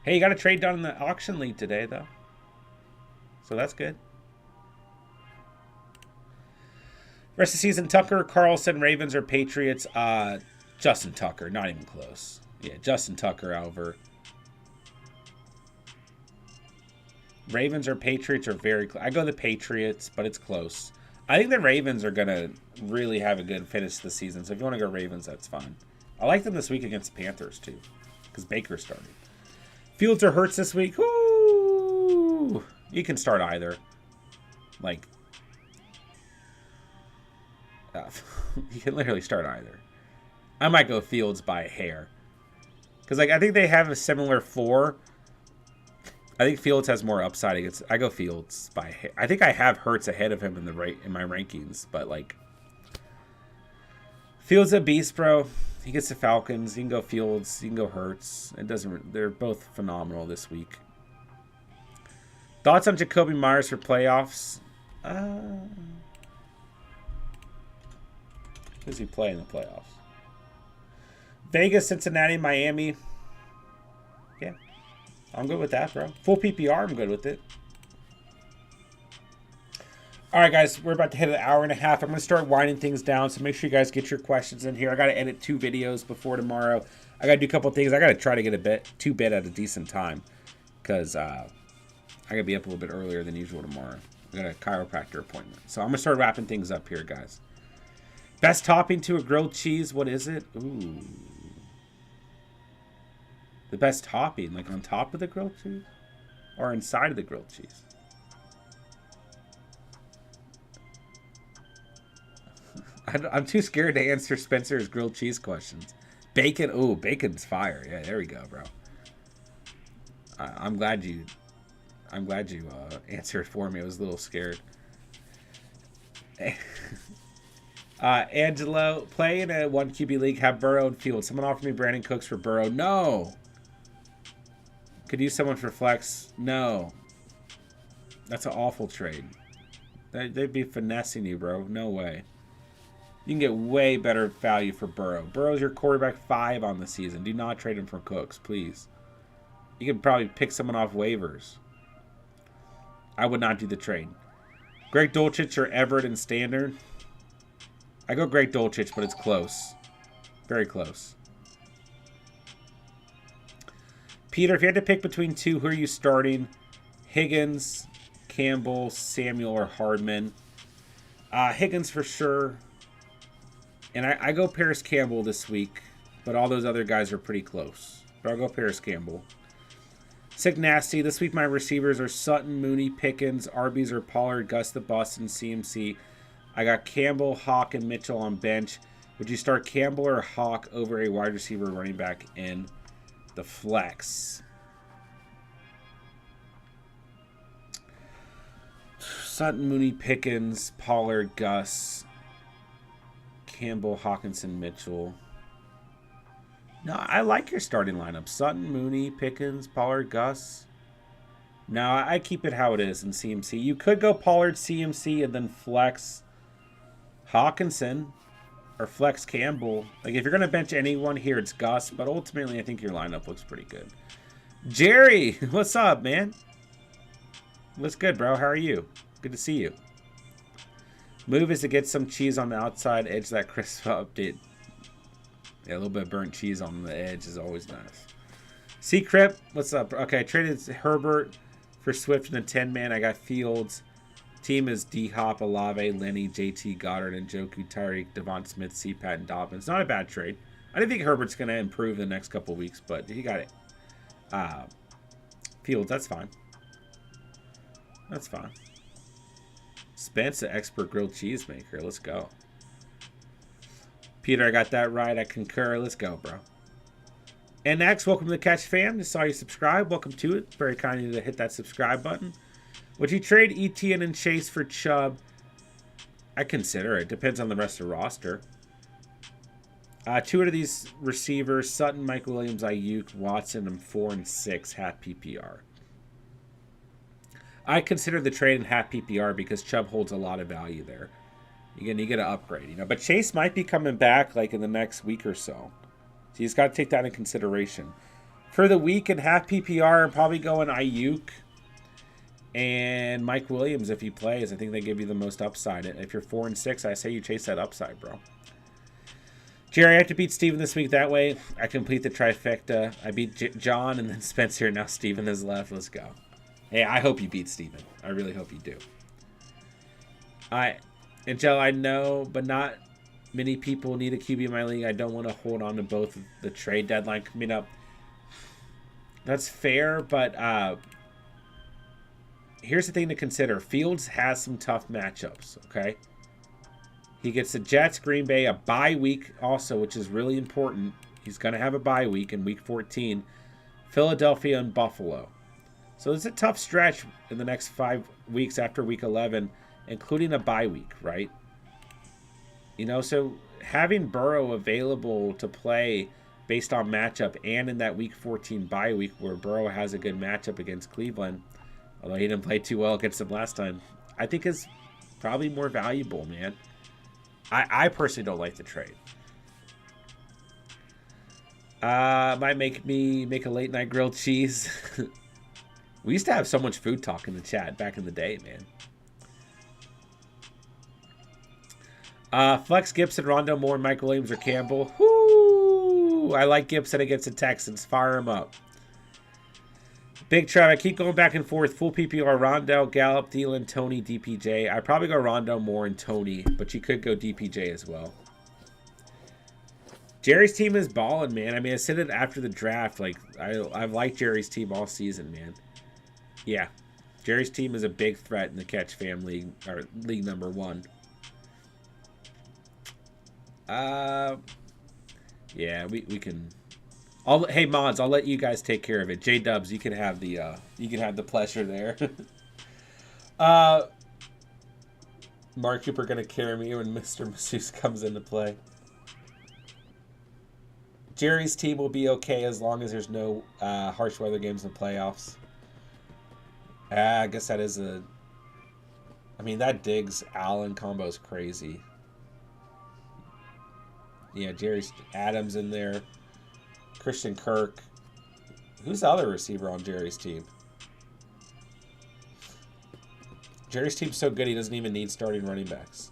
hey, you got a trade done in the auction league today, though. So that's good. Rest of the season, Tucker, Carlson, Ravens, or Patriots? Justin Tucker, not even close. Yeah, Justin Tucker over. Ravens or Patriots are very close. I go the Patriots, but it's close. I think the Ravens are going to really have a good finish this season. So if you want to go Ravens, that's fine. I like them this week against the Panthers, too. Because Baker started. Fields or Hurts this week? Ooh. You can start either. Like, you can literally start either. I might go Fields by a hair. Because, like, I think they have a similar floor. I think Fields has more upside. I go Fields by a hair. I think I have Hurts ahead of him in my rankings. But, like, Fields a beast, bro. He gets the Falcons. You can go Fields. You can go Hurts. They're both phenomenal this week. Thoughts on Jacoby Myers for playoffs? Who's he play in the playoffs? Vegas, Cincinnati, Miami. Yeah. I'm good with that, bro. Full PPR, I'm good with it. All right, guys. We're about to hit an hour and a half. I'm going to start winding things down, so make sure you guys get your questions in here. I got to edit 2 videos before tomorrow. I got to do a couple things. I got to try to get 2 bit at a decent time because I got to be up a little bit earlier than usual tomorrow. I got a chiropractor appointment. So I'm going to start wrapping things up here, guys. Best topping to a grilled cheese. What is it? Ooh. The best topping, like on top of the grilled cheese? Or inside of the grilled cheese? I'm too scared to answer Spencer's grilled cheese questions. Bacon. Ooh, bacon's fire. Yeah, there we go, bro. I'm glad you answered for me. I was a little scared. Angelo, play in a 1 QB league, have Burrow and Fields. Someone offered me Brandon Cooks for Burrow. No. Could use someone for flex. No. That's an awful trade. They'd be finessing you, bro. No way. You can get way better value for Burrow. Burrow's your quarterback 5 on the season. Do not trade him for Cooks, please. You can probably pick someone off waivers. I would not do the trade. Greg Dulcich or Everett in standard. I go Greg Dulcich, but it's close. Very close. Peter, if you had to pick between 2, who are you starting? Higgins, Campbell, Samuel, or Hardman? Higgins for sure. And I go Paris Campbell this week, but all those other guys are pretty close. But I'll go Paris Campbell. Sick Nasty. This week my receivers are Sutton, Mooney, Pickens, Arby's or Pollard, Gus the Bus, and CMC. I got Campbell, Hawk, and Mitchell on bench. Would you start Campbell or Hawk over a wide receiver running back in the flex? Sutton, Mooney, Pickens, Pollard, Gus, Campbell, Hawkinson, Mitchell. No, I like your starting lineup. Sutton, Mooney, Pickens, Pollard, Gus. No, I keep it how it is in CMC. You could go Pollard, CMC, and then flex Hawkinson or flex Campbell. Like, if you're going to bench anyone here, it's Gus. But ultimately, I think your lineup looks pretty good. Jerry, what's up, man? What's good, bro? How are you? Good to see you. Move is to get some cheese on the outside edge of that crisp update. Yeah, a little bit of burnt cheese on the edge is always nice. C-Crip, what's up? Okay, I traded Herbert for Swift in a 10-man. I got Fields. Team is D-Hop, Olave, Lenny, JT, Goddard, and Njoku, Tyreek, Devon Smith, C-Pat, and Dobbins. Not a bad trade. I didn't think Herbert's going to improve the next couple weeks, but he got it. Fields, that's fine. That's fine. Spence, the expert grilled cheese maker. Let's go. Peter, I got that right. I concur. Let's go, bro. And next, welcome to the Catch fam. Just saw you subscribe. Welcome to it. Very kind of you to hit that subscribe button. Would you trade Etienne and Chase for Chubb? I consider it. Depends on the rest of the roster. 2 of these receivers, Sutton, Mike Williams, Ayuk, Watson, I'm 4 and 6, half PPR. I consider the trade in half PPR because Chubb holds a lot of value there. Again, you get an upgrade, you know. But Chase might be coming back like in the next week or so. So you just got to take that into consideration. For the week in half PPR, I'm probably going Ayuk and Mike Williams if he plays. I think they give you the most upside. If you're 4 and 6, I say you chase that upside, bro. Jerry, I have to beat Steven this week. That way, I complete the trifecta. I beat John and then Spencer. Now Steven is left. Let's go. Hey, I hope you beat Steven. I really hope you do. Angel, I know, but not many people need a QB in my league. I don't want to hold on to both of the trade deadline coming up. That's fair, but here's the thing to consider. Fields has some tough matchups, okay? He gets the Jets, Green Bay, a bye week also, which is really important. He's going to have a bye week in week 14. Philadelphia and Buffalo. So it's a tough stretch in the next 5 weeks after week 11, including a bye week, right? You know, so having Burrow available to play based on matchup and in that week 14 bye week where Burrow has a good matchup against Cleveland, although he didn't play too well against them last time, I think is probably more valuable, man. I personally don't like the trade. Might make me make a late night grilled cheese. We used to have so much food talk in the chat back in the day, man. Flex Gibson, Rondo, Moore, Mike Williams, or Campbell. Whoo! I like Gibson against the Texans. Fire him up. Big Trev, I keep going back and forth. Full PPR, Rondo, Gallup, Thielen, Tony, DPJ. I'd probably go Rondo, Moore, and Tony, but you could go DPJ as well. Jerry's team is balling, man. I mean, I said it after the draft. Like, I've liked Jerry's team all season, man. Yeah. Jerry's team is a big threat in the Catch Fam League, or League number 1. Yeah, we can. Hey mods, I'll let you guys take care of it. J Dubs, you can have the pleasure there. Mark Cooper gonna carry me when Mr. Masseuse comes into play. Jerry's team will be okay as long as there's no harsh weather games in the playoffs. I guess that is a. I mean, that Diggs Allen combo is crazy. Yeah, Jerry's Adams in there. Christian Kirk. Who's the other receiver on Jerry's team? Jerry's team's so good he doesn't even need starting running backs.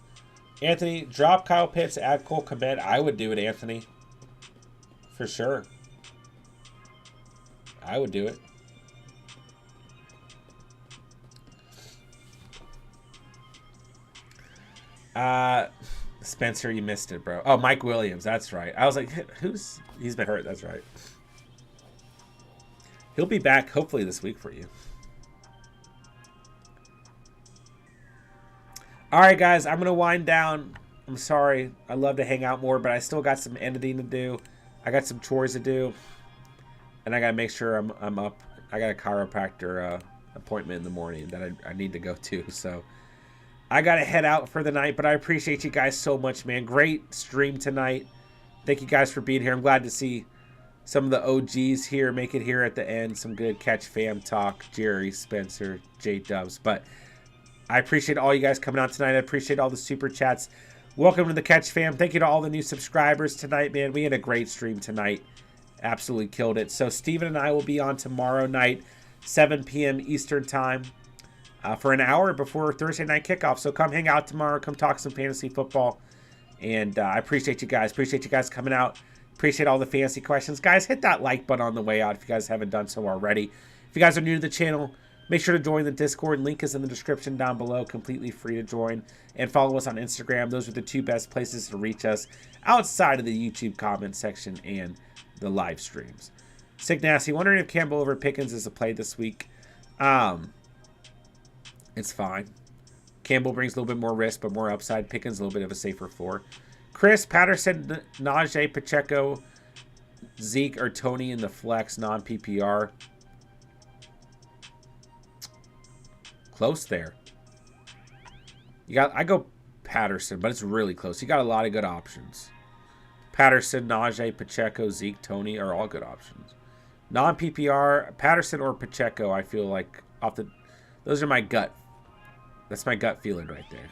Anthony, drop Kyle Pitts, add Cole Kmet. I would do it, Anthony. For sure. I would do it. Spencer, you missed it, bro. Oh, Mike Williams. That's right. I was like, who's... He's been hurt. That's right. He'll be back hopefully this week for you. All right, guys. I'm going to wind down. I'm sorry. I'd love to hang out more, but I still got some editing to do. I got some chores to do. And I got to make sure I'm up. I got a chiropractor appointment in the morning that I need to go to. So I got to head out for the night, but I appreciate you guys so much, man. Great stream tonight. Thank you guys for being here. I'm glad to see some of the OGs here make it here at the end. Some good Catch Fam talk. Jerry, Spencer, J Dubs. But I appreciate all you guys coming out tonight. I appreciate all the super chats. Welcome to the Catch Fam. Thank you to all the new subscribers tonight, man. We had a great stream tonight. Absolutely killed it. So Steven and I will be on tomorrow night, 7 p.m. Eastern time, for an hour before Thursday night kickoff. So come hang out tomorrow. Come talk some fantasy football. And I appreciate you guys. Appreciate you guys coming out. Appreciate all the fantasy questions. Guys, hit that like button on the way out if you guys haven't done so already. If you guys are new to the channel, make sure to join the Discord. Link is in the description down below. Completely free to join. And follow us on Instagram. Those are the 2 best places to reach us outside of the YouTube comment section and the live streams. Sick Nasty, wondering if Campbell over Pickens is a play this week. It's fine. Campbell brings a little bit more risk, but more upside. Pickens a little bit of a safer floor. Chris, Patterson, Najee, Pacheco, Zeke, or Tony in the flex non-PPR. Close there. I go Patterson, but it's really close. You got a lot of good options. Patterson, Najee, Pacheco, Zeke, Tony are all good options. Non-PPR, Patterson or Pacheco, I feel like those are my gut. That's my gut feeling right there.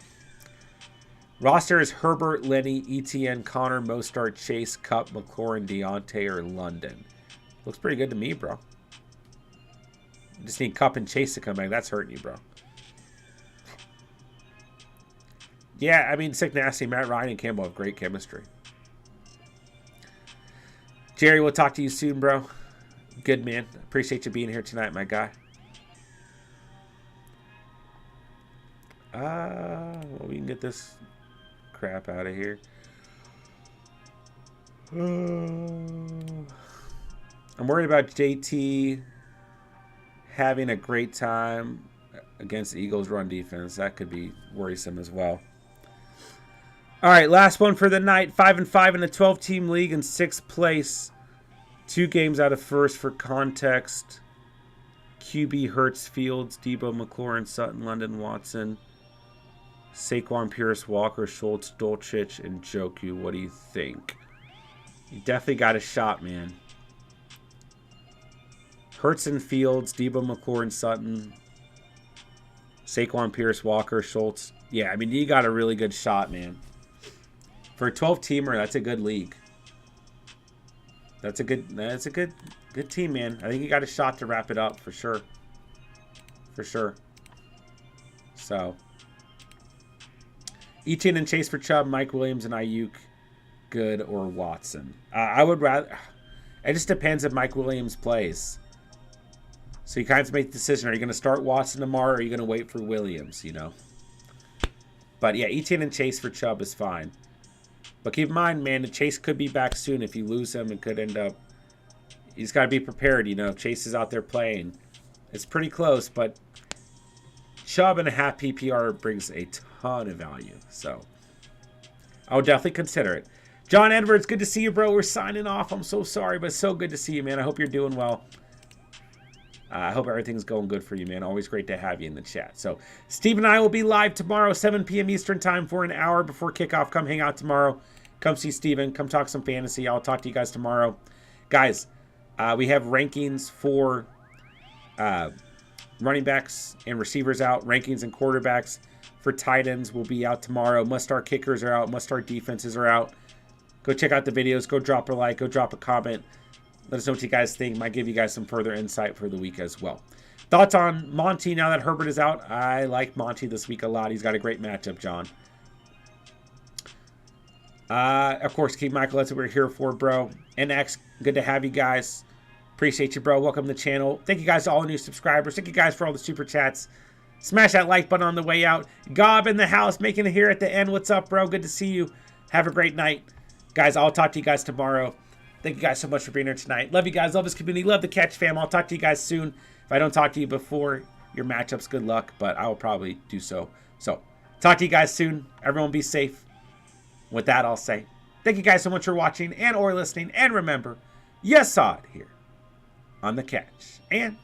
Roster is Herbert, Lenny, ETN, Connor, Mostart, Chase, Cup, McLaurin, Deontay, or London. Looks pretty good to me, bro. You just need Cup and Chase to come back. That's hurting you, bro. Yeah, I mean, Sick Nasty, Matt Ryan, and Campbell have great chemistry. Jerry, we'll talk to you soon, bro. Good, man. Appreciate you being here tonight, my guy. Well, we can get this crap out of here. I'm worried about JT having a great time against the Eagles' run defense. That could be worrisome as well. All right, last one for the night. 5-5 in a 12-team league in 6th place. 2 games out of first for context. QB Hurts, Fields, Debo, McLaurin, Sutton, London, Watson, Saquon, Pierce, Walker, Schultz, Dolchich, and Joku. What do you think? You definitely got a shot, man. Hurts and Fields, Debo, McLaurin, Sutton, Saquon, Pierce, Walker, Schultz. Yeah, I mean, you got a really good shot, man. For a 12-teamer, that's a good league. That's a good team, man. I think you got a shot to wrap it up for sure. For sure. So, Etienne and Chase for Chubb, Mike Williams and Ayuk, good, or Watson. I would rather. It just depends if Mike Williams plays. So you kind of make the decision: are you going to start Watson tomorrow, or are you going to wait for Williams? You know. But yeah, Etienne and Chase for Chubb is fine. But keep in mind, man, the Chase could be back soon. If you lose him, it could end up. You just got to be prepared. You know, if Chase is out there playing, it's pretty close. But Chubb and a half PPR brings a ton of value. So I would definitely consider it. John Edwards, good to see you, bro. We're signing off. I'm so sorry, but so good to see you, man. I hope you're doing well. I hope everything's going good for you, man. Always great to have you in the chat. So Steve and I will be live tomorrow, 7 p.m. Eastern time for an hour before kickoff. Come hang out tomorrow. Come see Steven. Come talk some fantasy. I'll talk to you guys tomorrow. Guys, we have rankings for running backs and receivers out. Rankings and quarterbacks for tight ends will be out tomorrow. Must-start kickers are out. Must-start defenses are out. Go check out the videos. Go drop a like. Go drop a comment. Let us know what you guys think. Might give you guys some further insight for the week as well. Thoughts on Monty now that Herbert is out? I like Monty this week a lot. He's got a great matchup, John. Of course, King Michael, that's what we're here for, bro. NX, good to have you guys. Appreciate you, bro. Welcome to the channel. Thank you guys to all new subscribers. Thank you guys for all the super chats. Smash that like button on the way out. Gob in the house, making it here at the end. What's up, bro? Good to see you. Have a great night. Guys, I'll talk to you guys tomorrow. Thank you guys so much for being here tonight. Love you guys. Love this community. Love the Catch fam. I'll talk to you guys soon. If I don't talk to you before your matchups, good luck. But I will probably do so. So, talk to you guys soon. Everyone be safe. With that, I'll say thank you guys so much for watching and or listening. And remember, you saw it here on the Catch. And